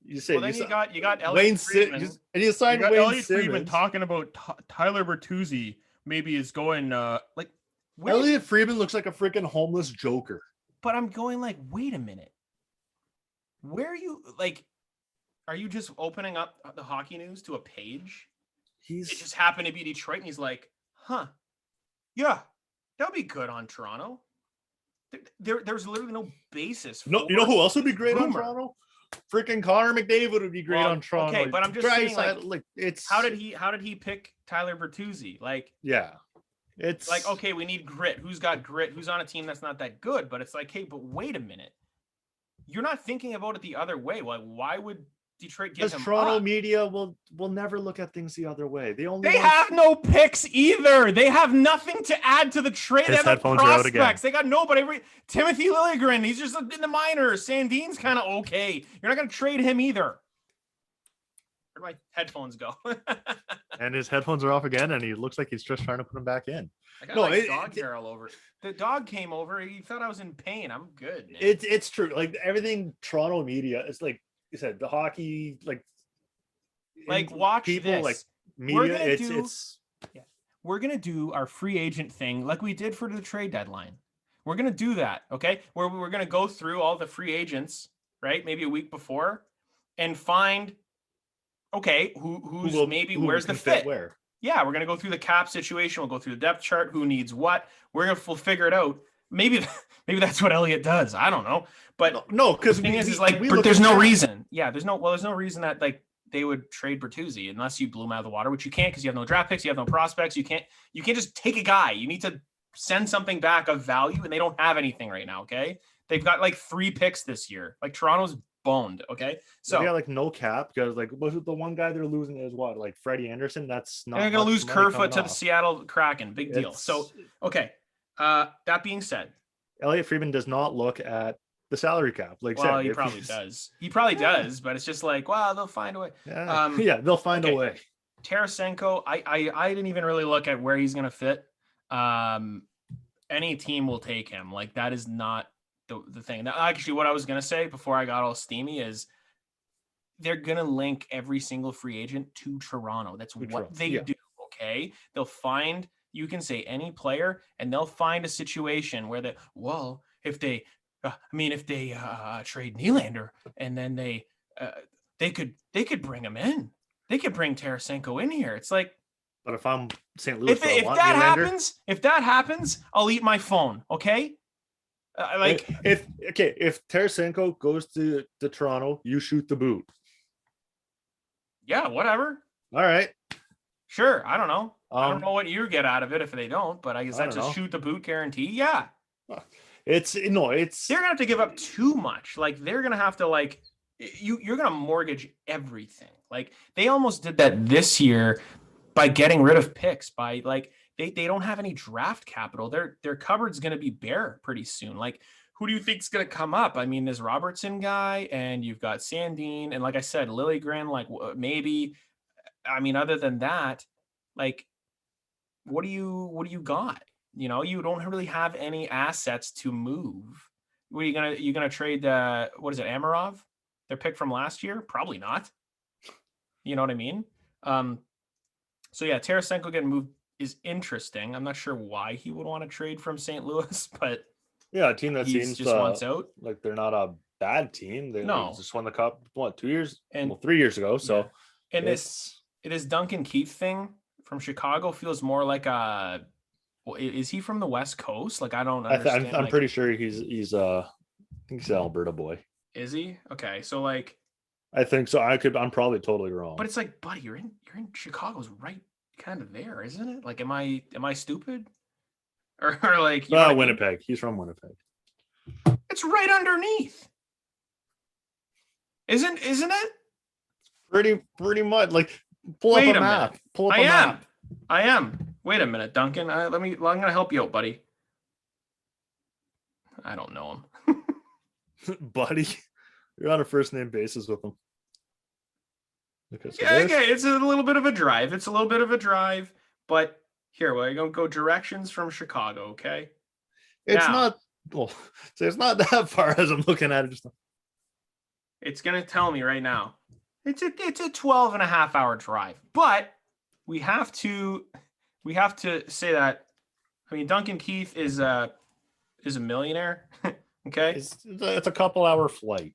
you say you got Elliot Friedman, and you signed Wayne Elliot Simmons. Friedman talking about Tyler Bertuzzi maybe is going Elliot Friedman looks like a freaking homeless joker. But I'm going like, wait a minute. Where are you like? Are you just opening up the hockey news to a page? It just happened to be Detroit, and he's like, huh, yeah, that'll be good on Toronto. There's literally no basis. No, you know who else would be great on Toronto? Freaking Connor McDavid would be great on Toronto. Okay, but I'm just saying, like it's how did he pick Tyler Bertuzzi? Like, yeah, it's like, okay, we need grit. Who's got grit? Who's on a team that's not that good? But it's like, hey, but wait a minute, you're not thinking about it the other way. Like, why would Detroit give him Toronto up? media will never look at things the other way. They have no picks either. They have nothing to add to the trade. They have no prospects. They got nobody. Timothy Liljegren, he's just in the minors. Sandin's kind of okay. You're not going to trade him either. Where'd my headphones go? And his headphones are off again, and he looks like he's just trying to put them back in. I got dog hair all over. The dog came over. He thought I was in pain. I'm good, man. It's true. Like everything Toronto media is like you said, the hockey, like watch people, this. like media. We're gonna do our free agent thing like we did for the trade deadline. We're gonna do that, okay? Where we're gonna go through all the free agents, right? Maybe a week before, and find, okay, where's the fit? Where? Yeah, we're gonna go through the cap situation. We'll go through the depth chart. Who needs what? We'll figure it out. Maybe that's what Elliot does. I don't know. But no, because the thing is there's no reason. Yeah, there's no reason that like they would trade Bertuzzi unless you blew him out of the water, which you can't because you have no draft picks, you have no prospects. You can't just take a guy. You need to send something back of value, and they don't have anything right now. Okay, they've got like 3 picks this year. Like Toronto's boned. Okay, so they got like no cap because like the one guy they're losing is what, like Freddie Anderson. That's not. They're gonna lose Kerfoot to the Seattle Kraken. Big deal. So okay. That being said, Elliot Friedman does not look at the salary cap. Like, he probably does. He probably does, but it's just like, well, they'll find a way. Yeah, they'll find a way. Tarasenko, I didn't even really look at where he's gonna fit. Any team will take him. Like, that is not the thing. Now, actually, what I was gonna say before I got all steamy is they're gonna link every single free agent to Toronto. That's what they do. Okay, they'll find. You can say any player, and they'll find a situation where if they trade Nylander, and then they could bring him in. They could bring Tarasenko in here. It's like, but if I'm St. Louis, if that happens, I'll eat my phone. Okay, if Tarasenko goes to Toronto, you shoot the boot. Yeah, whatever. All right. Sure, I don't know. I don't know what you get out of it if they don't, but I guess that's a shoot the boot guarantee. Yeah. They're gonna have to give up too much. Like, they're gonna have to you're gonna mortgage everything. Like, they almost did that this year by getting rid of picks. By they don't have any draft capital. Their cupboard's gonna be bare pretty soon. Like, who do you think's going to come up? I mean, this Robertson guy, and you've got Sandin, and like I said, Liljegren, like maybe. I mean, other than that, like, what do you got? You know, you don't really have any assets to move. What are you gonna trade? What is it, Amarov? Their pick from last year? Probably not. You know what I mean? So yeah, Tarasenko getting moved is interesting. I'm not sure why he would want to trade from St. Louis, but yeah, a team that seems just wants out. Like they're not a bad team. They just won the cup 2 years and 3 years ago. So yeah. And this Duncan Keith thing from Chicago feels more like a. Well, is he from the West Coast? Like, I don't understand. I'm pretty sure he's I think he's an Alberta boy. Is he? Okay, so like, I think so. I'm probably totally wrong. But it's like, buddy, you're in Chicago's right kind of there, isn't it? Like, am I stupid? Or like, Winnipeg. I mean? He's from Winnipeg. It's right underneath. Isn't it? Pretty much. Like, pull up a map. Pull up a map. I am. Wait a minute, Duncan. I'm gonna help you out, buddy. I don't know him. Buddy, you're on a first name basis with him. Okay, it's a little bit of a drive. But here, we're gonna go directions from Chicago. Okay, it's not that far as I'm looking at it. It's gonna tell me right now. It's a 12 and a half hour drive, but we have to say that. I mean, Duncan Keith is a millionaire. Okay, it's a couple hour flight.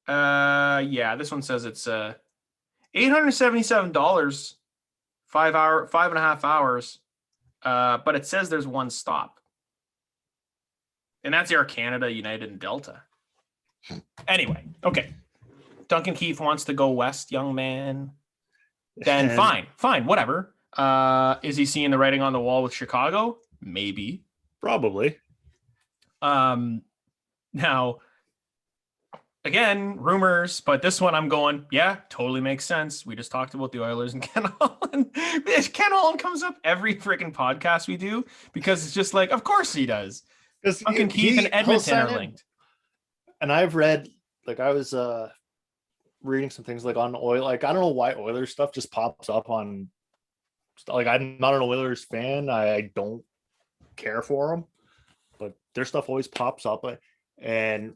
Yeah, this one says it's $877, 5.5 hours. But it says there's one stop, and that's Air Canada, United, and Delta. Anyway, okay. Duncan Keith wants to go west, young man. Then fine, whatever. Is he seeing the writing on the wall with Chicago? Maybe. Probably. Now, again, rumors, but this one I'm going, yeah, totally makes sense. We just talked about the Oilers and Ken Holland. Ken Holland comes up every freaking podcast we do because it's just like, of course he does. Duncan Keith and Edmonton are linked. And I've read, like, I was reading some things like on oil, like I don't know why Oilers stuff just pops up on, like, I'm not an Oilers fan. I don't care for them, but their stuff always pops up. And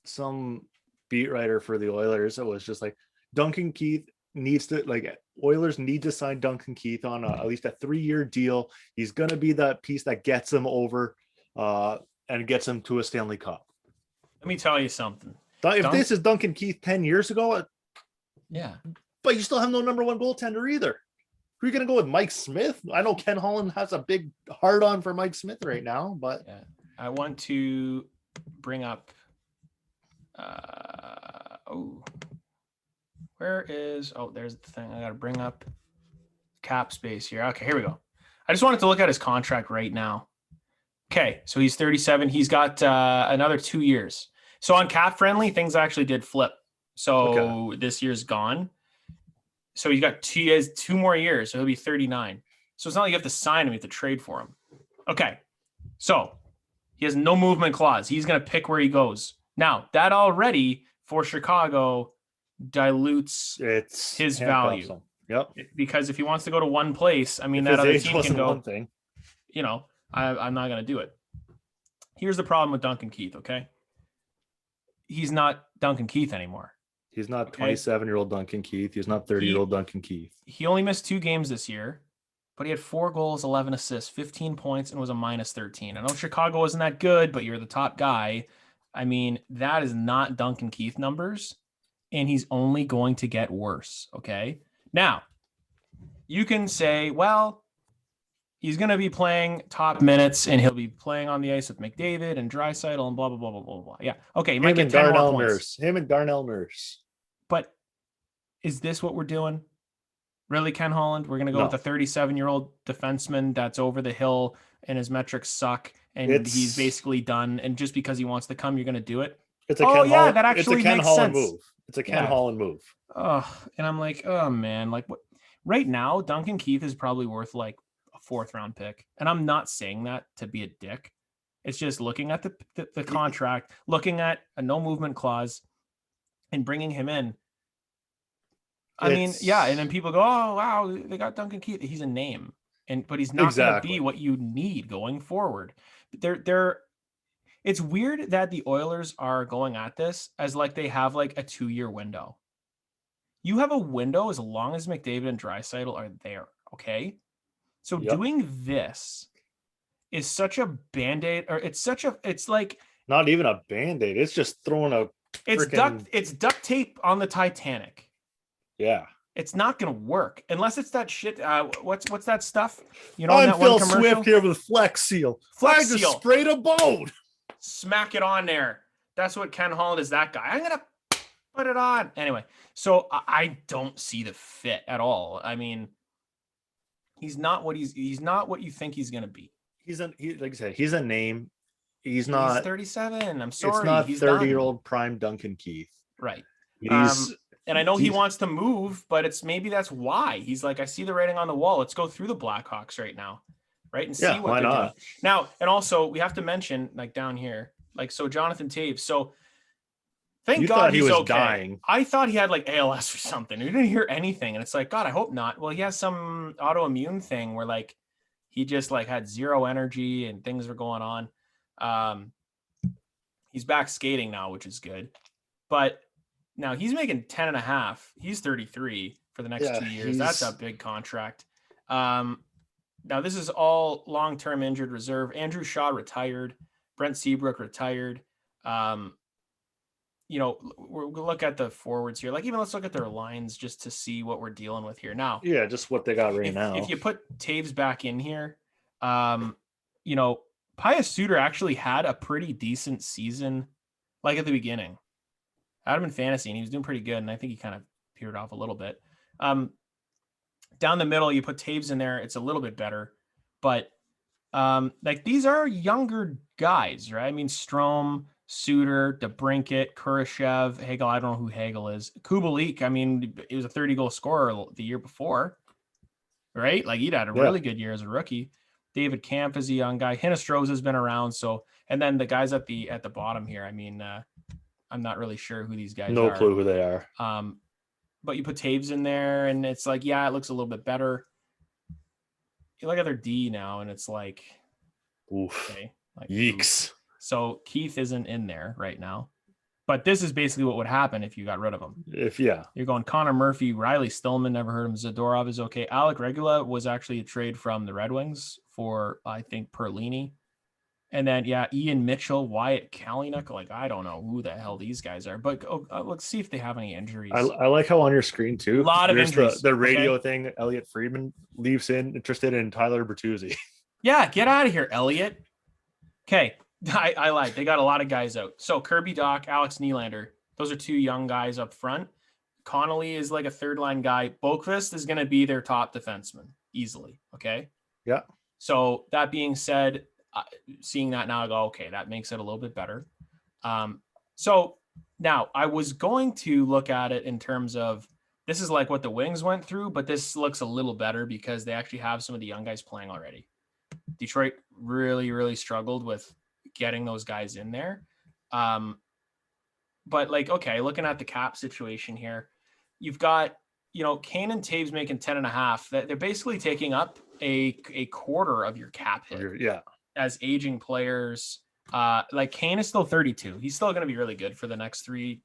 some beat writer for the Oilers, it was just like Duncan Keith needs to, like, Oilers need to sign Duncan Keith on at least a 3-year deal. He's going to be that piece that gets him over and gets him to a Stanley Cup. Let me tell you something. If this is Duncan Keith 10 years ago, yeah, but you still have no number one goaltender either. Who are you going to go with? Mike Smith? I know Ken Holland has a big hard on for Mike Smith right now, but yeah. I want to bring up. There's the thing. I got to bring up cap space here. Okay, here we go. I just wanted to look at his contract right now. Okay, so he's 37. He's got another 2 years. So on Cap Friendly, things actually did flip. So This year's gone. So he has 2 more years. So he'll be 39. So it's not like you have to sign him. You have to trade for him. Okay. So he has no movement clause. He's going to pick where he goes. Now, that already for Chicago dilutes his value. Yep. Because if he wants to go to one place, I mean, that other team can go. One thing. You know, I'm not going to do it. Here's the problem with Duncan Keith, okay? He's not Duncan Keith anymore. He's not 27-year-old Duncan Keith. He's not 30-year-old Duncan Keith. He only missed 2 games this year, but he had 4 goals, 11 assists, 15 points, and was a -13. I know Chicago wasn't that good, but you're the top guy. I mean, that is not Duncan Keith numbers, and he's only going to get worse, okay? Now, you can say, well, he's going to be playing top minutes, and he'll be playing on the ice with McDavid and Draisaitl and blah, blah, blah, blah, blah, blah. Yeah, okay, he might get 10 more points. Him and Darnell Nurse. But is this what we're doing? Really, Ken Holland? We're going to go with a 37-year-old defenseman that's over the hill and his metrics suck and he's basically done. And just because he wants to come, you're going to do it? It's a Ken Holland move. It's a Ken Holland move. Oh, and I'm like, oh, man. Like, what? Right now, Duncan Keith is probably worth like a 4th round pick. And I'm not saying that to be a dick. It's just looking at the contract, looking at a no movement clause, and bringing him in. I mean, yeah, and then people go, "Oh, wow, they got Duncan Keith. He's a name." But he's not going to be what you need going forward. It's weird that the Oilers are going at this as like they have like a 2-year window. You have a window as long as McDavid and Draisaitl are there, okay? So doing this is such a Band-Aid, or it's like not even a Band-Aid. It's just throwing it's duct tape on the Titanic. Yeah. It's not going to work unless it's that shit. What's that stuff? You know, I'm that Phil one commercial? Swift here with Flex Seal. Flex I Seal. just sprayed a boat. Smack it on there. That's what Ken Holland is. That guy. I'm gonna put it on anyway. So I don't see the fit at all. I mean, he's not what you think he's going to be. Like I said, he's a name. He's 37. I'm sorry. It's not he's 30-year-old prime Duncan Keith. Right. He's and I know he wants to move, but maybe that's why he's like, I see the writing on the wall. Let's go through the Blackhawks right now. Right. And see what they're doing. Now, and also we have to mention, like down here, like, so Jonathan Taves. So thank God he was okay. Dying. I thought he had like ALS or something. We didn't hear anything. And it's like, God, I hope not. Well, he has some autoimmune thing where like he just like had zero energy and things were going on. He's back skating now, which is good. But now he's making 10.5. He's 33 for the next 2 years. That's a big contract. Now this is all long-term injured reserve. Andrew Shaw retired. Brent Seabrook retired. You know, we'll look at the forwards here. Like, even let's look at their lines just to see what we're dealing with here now. Yeah, just what they got now. If you put Taves back in here, you know, Pius Suter actually had a pretty decent season, like at the beginning. Had him in fantasy, and he was doing pretty good, and I think he kind of peered off a little bit. Down the middle, you put Taves in there, it's a little bit better. But, like, these are younger guys, right? I mean, Strome, Suter, DeBrincat, Kurashev, Hagel. I don't know who Hagel is. Kubalik, I mean, he was a 30-goal scorer the year before, right? Like, he'd had a really good year as a rookie. David Kampf is a young guy. Hinostroza has been around. So, and then the guys at the bottom here, I mean, I'm not really sure who these guys are. No clue who they are. But you put Taves in there, and it's like, yeah, it looks a little bit better. You look at their D now, and it's like, oof. Okay, like, yeeks. Oof. So Keith isn't in there right now. But this is basically what would happen if you got rid of him. You're going Connor Murphy, Riley Stillman, never heard of him. Zadorov is okay. Alec Regula was actually a trade from the Red Wings for, I think, Perlini. And then, Ian Mitchell, Wyatt Kalynuk. Like, I don't know who the hell these guys are. But let's see if they have any injuries. I like how on your screen, too, a lot of injuries. The radio thing, Elliot Friedman leaves interested in Tyler Bertuzzi. Yeah, get out of here, Elliot. Okay, I lied. They got a lot of guys out. So Kirby Dach, Alex Nylander. Those are two young guys up front. Connolly is like a third-line guy. Boqvist is going to be their top defenseman, easily, okay? Yeah. So that being said, seeing that now, I go, okay, that makes it a little bit better. So now I was going to look at it in terms of, this is like what the Wings went through, but this looks a little better because they actually have some of the young guys playing already. Detroit really, really struggled with getting those guys in there. But like, okay, looking at the cap situation here, you've got, you know, Kane and Taves making 10.5. They're basically taking up a quarter of your cap hit. Yeah. As aging players. Like Kane is still 32. He's still going to be really good for the next three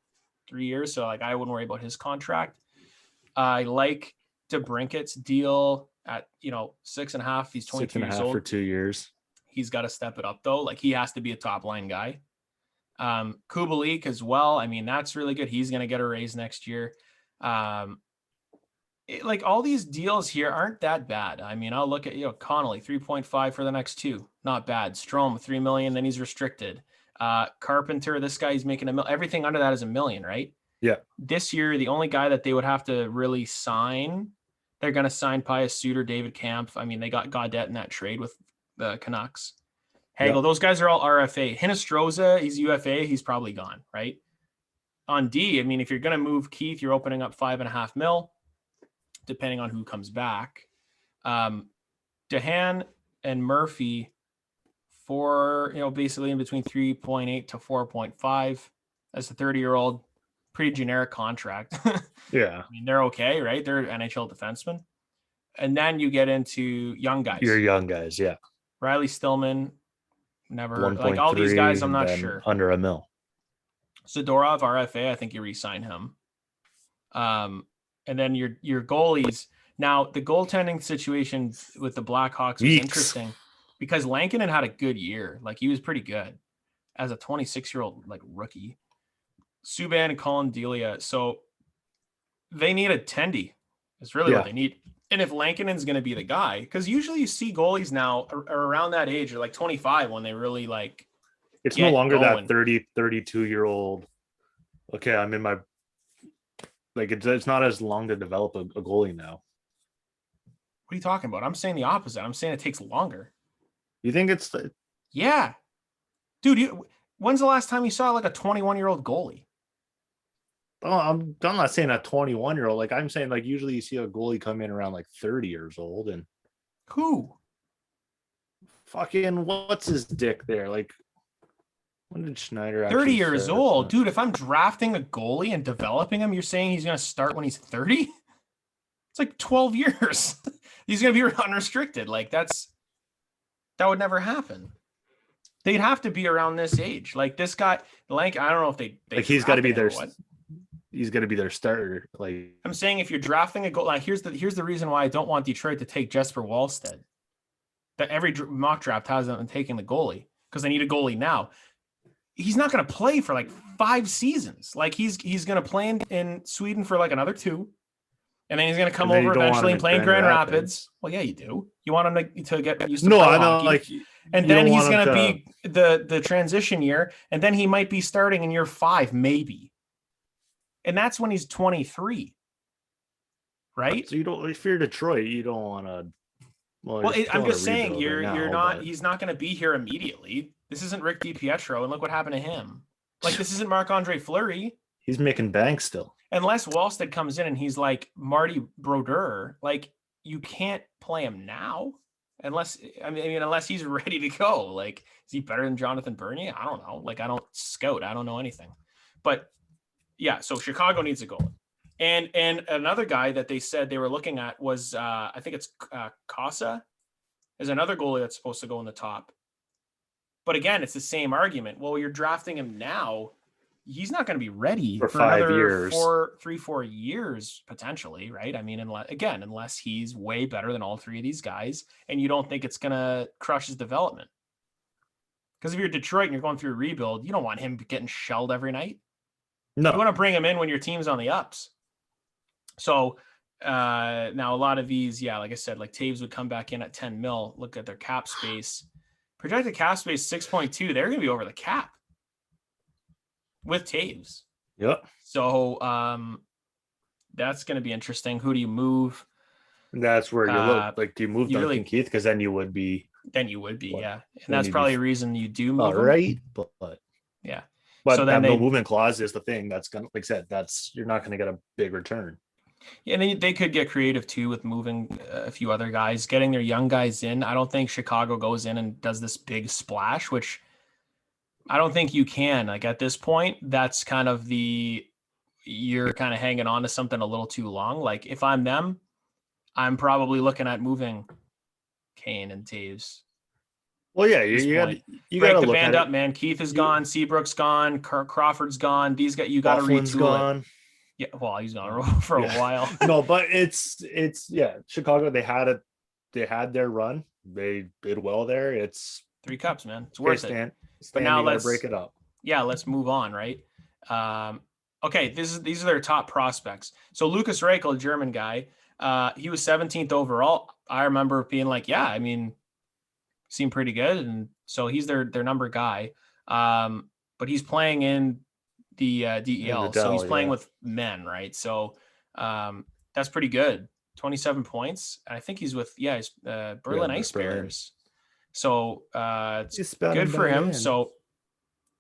years. So like, I wouldn't worry about his contract. I like DeBrincat's deal at, 6.5. He's 22 years old for 2 years. He's got to step it up though. Like, he has to be a top line guy. Kubalik as well. I mean, that's really good. He's going to get a raise next year. Like, all these deals here aren't that bad. I mean, I'll look at, Connolly, 3.5 for the next 2. Not bad. Strome, $3 million, then he's restricted. Carpenter, this guy, he's making $1 million. Everything under that is $1 million, right? Yeah. This year, the only guy that they would have to really sign, they're going to sign Pius Suter, David Kampf. I mean, they got Gaudette in that trade with the Canucks. Hagel, those guys are all RFA. Hinostroza, he's UFA. He's probably gone, right? On D, I mean, if you're going to move Keith, you're opening up $5.5 million, depending on who comes back. DeHaan and Murphy, basically in between 3.8 to 4.5 as a 30-year-old, pretty generic contract. Yeah. I mean, they're okay, right? They're NHL defensemen. And then you get into young guys. Your young guys, yeah. Riley Stillman, never, 1.3, like all these guys, I'm and not then sure. under $1 million. Zadorov, RFA, I think you re-sign him. And then your goalies. Now, the goaltending situation with the Blackhawks was interesting because Lankinen had a good year. Like, he was pretty good as a 26-year-old, like, rookie. Subban and Colin Delia. So they need a Tendy. It's really what they need. And if Lankinen's going to be the guy, because usually you see goalies now are around that age, or like 25 when they really like. It's no longer going. That 30, 32-year-old. Okay, I'm in my. Like, it's not as long to develop a goalie now. What are you talking about? I'm saying the opposite. I'm saying it takes longer. You think it's. Yeah. Dude, when's the last time you saw like a 21-year-old goalie? Oh, I'm not saying a 21-year-old. Like, I'm saying, like, usually you see a goalie come in around like 30 years old. And who? Fucking what's his dick there? Like, when did Schneider 30 years old? Dude, if I'm drafting a goalie and developing him, you're saying he's going to start when he's 30? It's like 12 years. He's going to be unrestricted. Like, that would never happen. They'd have to be around this age. Like, this guy, I don't know if they like, he's got to be their. He's going to be their starter. Like, I'm saying, if you're drafting a goal, like, here's the reason why I don't want Detroit to take Jesper Wallstedt. That every mock draft has them taking the goalie because they need a goalie now. He's not going to play for like 5 seasons. Like, he's going to play in Sweden for like another 2. And then he's going to come over eventually and play in Grand Rapids. Well, yeah, you do. You want him to get used to pro hockey. Like, and then he's going to be the transition year, and then he might be starting in year 5, maybe. And that's when he's 23, right? So if you're Detroit, you don't want to. Well, I'm just saying you're not. He's not going to be here immediately. This isn't Rick DiPietro, and look what happened to him. Like, this isn't Marc-Andre Fleury. He's making bank still. Unless Wallstedt comes in and he's like Marty Brodeur, like, you can't play him now unless he's ready to go. Like, is he better than Jonathan Bernier? I don't know. Like, I don't scout. I don't know anything. But yeah, so Chicago needs a goalie. And another guy that they said they were looking at was I think it's Casa is another goalie that's supposed to go in the top. But again, it's the same argument. Well, you're drafting him now. He's not going to be ready for 5 another years. 4 years potentially, right? I mean, unless he's way better than all 3 of these guys, and you don't think it's going to crush his development. Because if you're Detroit and you're going through a rebuild, you don't want him getting shelled every night. No, you want to bring him in when your team's on the ups. So now a lot of these, like I said, like Taves would come back in at 10 mil. Look at their cap space. Projected cap space 6.2. They're going to be over the cap with Taves. Yep. So that's going to be interesting. Who do you move? That's where you look. Like, do you move Duncan Keith? Because then you would be. Yeah. And that's probably a reason you do move. All right, but yeah. But so that no movement clause is the thing that's gonna, like I said, you're not going to get a big return. Yeah, and they could get creative too with moving a few other guys, getting their young guys in. I don't think Chicago goes in and does this big splash, which I don't think you can. Like, at this point, that's kind of you're kind of hanging on to something a little too long. Like, if I'm them, I'm probably looking at moving Kane and Taves. Well, yeah, you got to the band up, man. Keith is gone, Seabrook's gone, Crawford's gone. These guys, you got to retool gone. Yeah, well, he's gone for a while. No, but it's Chicago. They had their run. They did well there. It's 3 cups, man. It's worth it. But now let's break it up. Yeah, let's move on, right? Okay, these are their top prospects. So Lucas Reichel, a German guy, he was 17th overall. I remember being like, yeah, I mean, seemed pretty good, and so he's their number guy. But he's playing in the DEL, so he's playing with men, right? So that's pretty good. 27 points. I think he's with Berlin Ice Bears. So it's good for him. So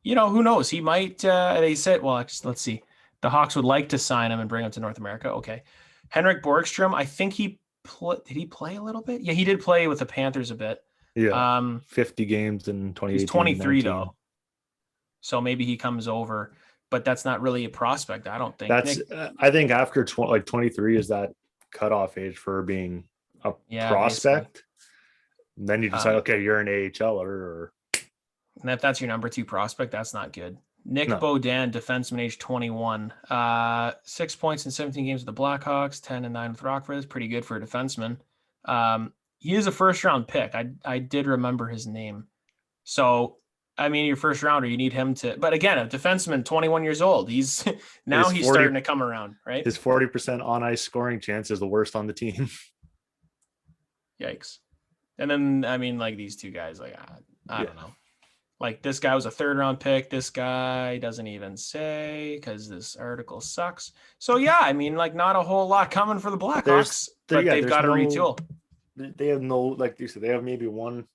who knows? He might. They said, well, let's see. The Hawks would like to sign him and bring him to North America. Okay, Henrik Borgstrom. I think did he play a little bit? Yeah, he did play with the Panthers a bit. Yeah. 50 games in 2018. He's 23 19. though. So maybe he comes over, but that's not really a prospect, I don't think. That's I think after 23 is that cutoff age for being a prospect. Basically. Then you decide, okay, you're an AHLer or and if that's your number 2 prospect, that's not good. Nick Beaudin, defenseman, age 21. 6 points in 17 games with the Blackhawks, 10-9 with Rockford. That's pretty good for a defenseman. He is a first-round pick. I did remember his name. So, I mean, your first rounder, you need him to. But again, a defenseman, 21 years old. He's starting to come around, right? His 40% on-ice scoring chance is the worst on the team. Yikes. And then, I mean, like these two guys, like, I don't know. Like this guy was a 3rd-round pick. This guy doesn't even say because this article sucks. So yeah, I mean, like not a whole lot coming for the Blackhawks, but they've got to retool. They have no, like you said, they have maybe one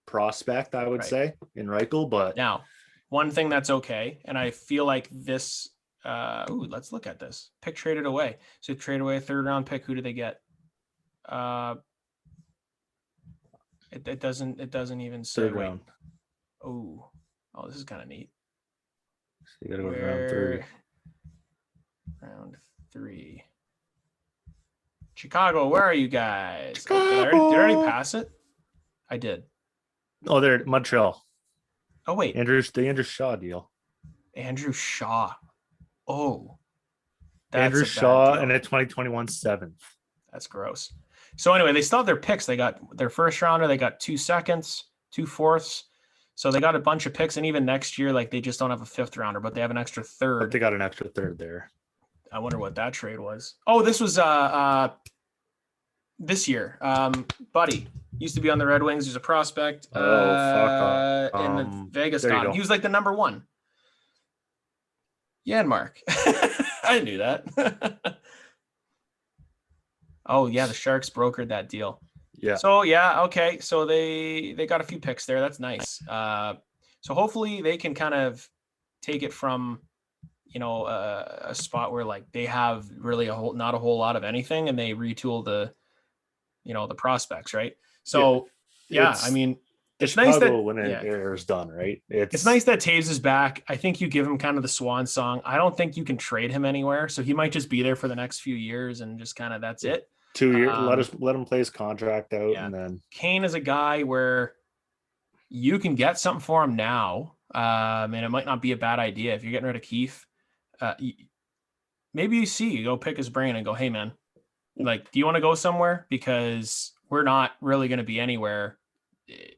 prospect, I would say, in Reichel. But now, one thing that's okay, and I feel like this. Let's look at this. Pick traded away. So trade away a 3rd-round pick. Who do they get? It doesn't even say. 3rd round. Oh, this is kind of neat. So you got to go to round 3. Round 3. Chicago, where are you guys? Chicago. Did I already pass it? I did. Oh, they're at Montreal. Oh, wait. The Andrew Shaw deal. Andrew Shaw. Oh. Andrew Shaw and a 2021 7th. That's gross. So anyway, they still have their picks. They got their 1st rounder. They got 2 seconds, 2 fourths. So they got a bunch of picks, and even next year, like they just don't have a 5th rounder, but they have an extra 3rd. But they got an extra 3rd there. I wonder what that trade was. Oh, this was this year. Buddy used to be on the Red Wings. He's a prospect. Fuck off. In the Vegas got him. He was like the number 1. Janmark. I knew that. Oh yeah, the Sharks brokered that deal. Yeah. So yeah, okay. So they got a few picks there. That's nice. So hopefully they can kind of take it from, a spot where like they have really not a whole lot of anything, and they retool the prospects, right? So yeah, I mean, it's nice that when it airs done, right? It's nice that Taves is back. I think you give him kind of the swan song. I don't think you can trade him anywhere, so he might just be there for the next few years and just kind of that's it. 2 years. Let him play his contract out, and then Kane is a guy where you can get something for him now, and it might not be a bad idea if you're getting rid of Keefe. Maybe you go pick his brain and go, hey man, like, do you want to go somewhere? Because we're not really going to be anywhere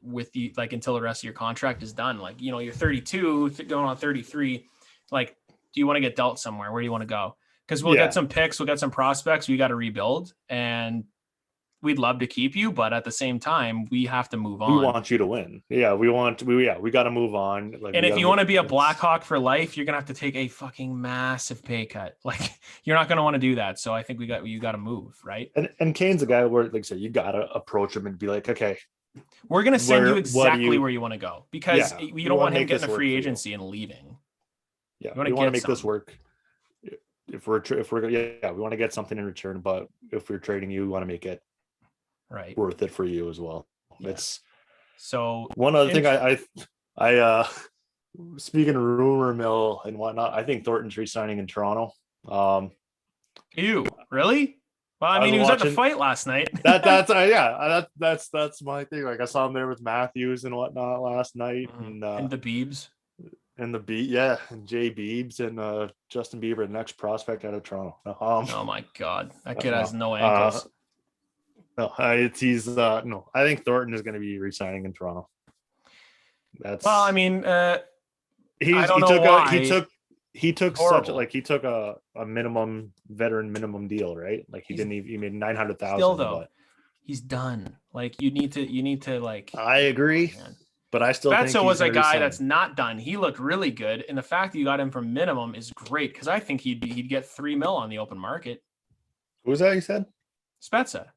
with you, like, until the rest of your contract is done. Like, you're 32 going on 33. Like, do you want to get dealt somewhere? Where do you want to go? Because we'll get some picks, we'll get some prospects. We got to rebuild, and we'd love to keep you, but at the same time, we have to move on. We want you to win. Yeah, we got to move on. Like, and if you want to be a Blackhawk for life, you're gonna have to take a fucking massive pay cut. Like, you're not gonna want to do that. So I think you got to move, right? And Kane's a guy where, like I said, you got to approach him and be like, okay, we're gonna send you exactly where you want to go, because you don't want him getting a free agency and leaving. Yeah, we want to make this work. If we're we want to get something in return, but if we're trading you, we want to make it worth it for you as well. Yeah. It's so one other thing I speaking of rumor mill and whatnot, I think Thornton's re-signing in Toronto. Ew, really? Well, I mean, he was at the fight last night. That's my thing. Like, I saw him there with Matthews and whatnot last night, and the Biebs. And and Jay Biebs and Justin Bieber, the next prospect out of Toronto. Oh my God, that kid has no ankles. I think Thornton is going to be re-signing in Toronto. Well, I mean, he took a minimum veteran minimum deal, right? Like he made 900,000. Still though, he's done. Like you need to like. I agree. But I still think was a guy that's not done. He looked really good, and the fact that you got him for minimum is great, because I think he'd get $3 million on the open market. Who was that you said? Spezza.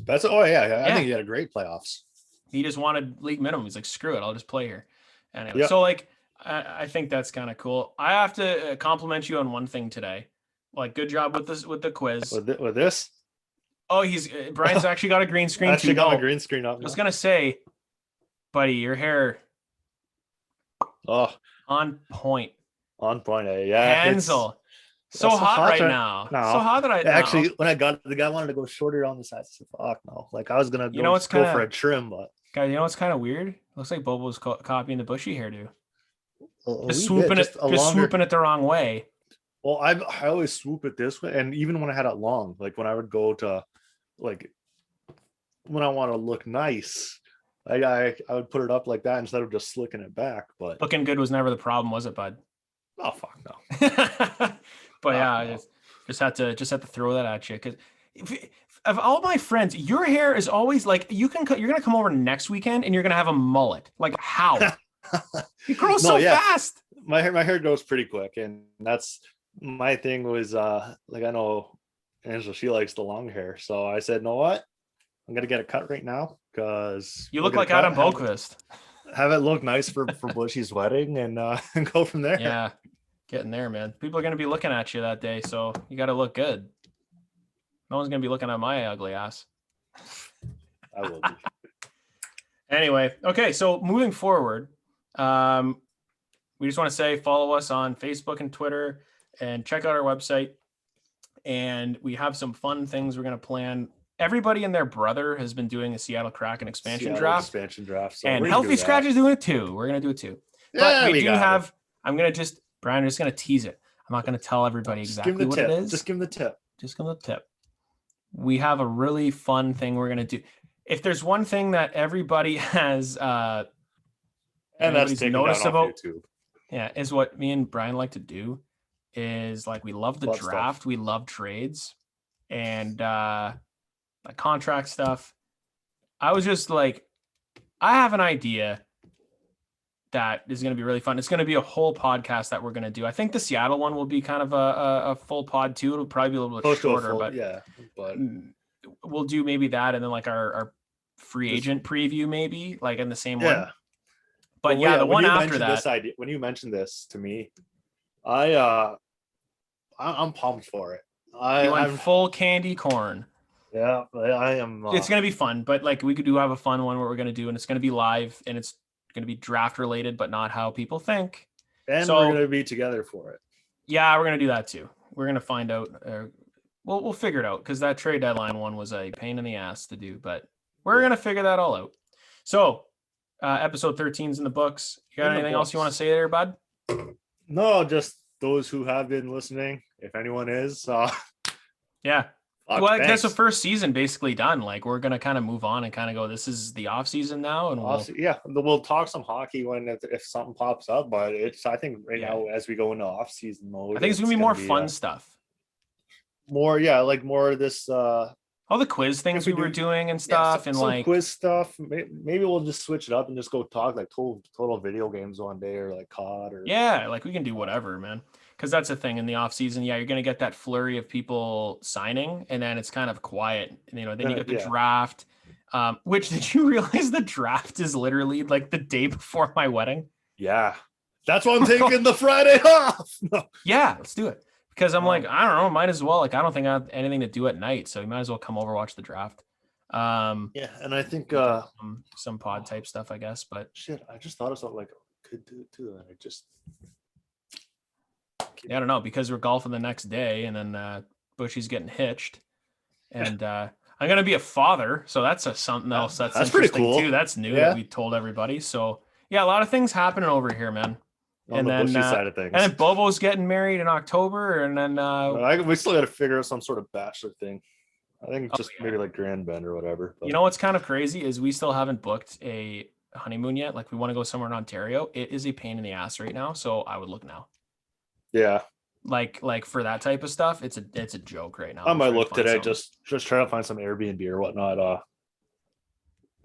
Oh yeah. I think he had a great playoffs. He just wanted league minimum. He's like, screw it, I'll just play here. Anyway, so like I think that's kind of cool. I have to compliment you on one thing today. Like, good job with the quiz. With this? Oh, Brian's actually got a green screen. Got a green screen up. I was gonna say, Buddy, your hair Oh, on point. on point. Yeah. Hansel. So hot right now. No. So hot right now. Actually, when I got the guy wanted to go shorter on the sides. I said, fuck no. Like I was gonna go for a trim, but guys, you know what's kind of weird? Looks like Bobo's copying the Buschy hairdo. Just swooping it the wrong way. Well, I always swoop it this way, and even when I had it long, like when I would go to, like, when I want to look nice, I would put it up like that instead of just slicking it back. But looking good was never the problem, was it, bud? Oh fuck no. But yeah, no. just had to throw that at you because of all my friends, your hair is always like you're gonna come over next weekend and you're gonna have a mullet. Like how? It grows fast. My hair grows pretty quick, and that's my thing was like I know Angela, she likes the long hair, so I said, know what? I'm gonna get a cut right now because you look like Adam Boquist. Have it look nice for Buschy's wedding and go from there. Yeah. Getting there, man. People are going to be looking at you that day, so you got to look good. No one's going to be looking at my ugly ass. I will be. Anyway, okay, so moving forward, we just want to say follow us on Facebook and Twitter and check out our website. And we have some fun things we're going to plan. Everybody and their brother has been doing a Seattle Kraken expansion draft. So and Healthy Scratch is doing it too. We're going to do it too. Yeah, but we do have, Brian, I'm just going to tease it. I'm not going to tell everybody exactly what it is. Just give them the tip. We have a really fun thing we're going to do. If there's one thing that everybody has and that's noticed about YouTube. Yeah, is what me and Brian like to do is like we love the draft, stuff. We love trades and like contract stuff. I was just like, I have an idea that is going to be really fun. It's going to be a whole podcast that we're going to do. I think the Seattle one will be kind of a full pod too. It'll probably be a little bit shorter, but we'll do maybe that. And then like our free agent preview, maybe like in the same one. But the one after that, when you mentioned this to me, I'm pumped for it. I'm full candy corn. Yeah, I am. It's going to be fun, but like we could have a fun one where we're going to do, and it's going to be live and it's going to be draft related, but not how people think. And we're going to be together for it. Yeah, we're going to do that too. We're going to find out. We'll figure it out because that trade deadline one was a pain in the ass to do, but we're going to figure that all out. So episode 13's in the books. You got anything else you want to say there, bud? No, just those who have been listening. If anyone is, yeah. Well, I guess the first season basically done. Like we're gonna kind of move on and kind of go. This is the off season now, and we'll talk some hockey if something pops up. But I think now as we go into off season mode, I think it's gonna be more fun stuff. More of this. All the quiz things we were doing and stuff, and like quiz stuff. Maybe we'll just switch it up and just go talk like total video games one day, or like COD, or like we can do whatever, man. Because that's the thing in the off season. Yeah, you're going to get that flurry of people signing, and then it's kind of quiet. Then you get the draft. Which, did you realize the draft is literally like the day before my wedding? Yeah, that's why I'm taking the Friday off. No. Yeah, let's do it. Because I'm like, I don't know, might as well. Like, I don't think I have anything to do at night, so you might as well come over watch the draft. And I think some pod type stuff, I guess. But shit, I just thought of something like could do it too, and I just. Yeah, I don't know, because we're golfing the next day, and then Buschy's getting hitched, and I'm gonna be a father, so that's something else that's pretty cool too. That's new that we told everybody. So yeah, a lot of things happening over here, man. On the Buschy side of things, and then Bobo's getting married in October, and then we still got to figure out some sort of bachelor thing. I think maybe like Grand Bend or whatever. But. You know what's kind of crazy is we still haven't booked a honeymoon yet. Like we want to go somewhere in Ontario. It is a pain in the ass right now, so I would look now. Yeah. Like for that type of stuff, it's a joke right now. I might look today, just try to find some Airbnb or whatnot.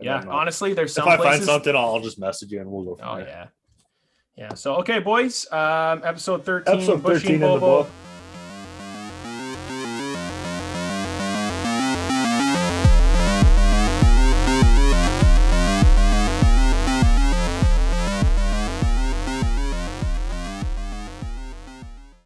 Honestly, there's some if I places... find something, I'll just message you and we'll go from there. Yeah. So okay, boys. Episode 13. Episode 13 Buschy and in the Bobo. book.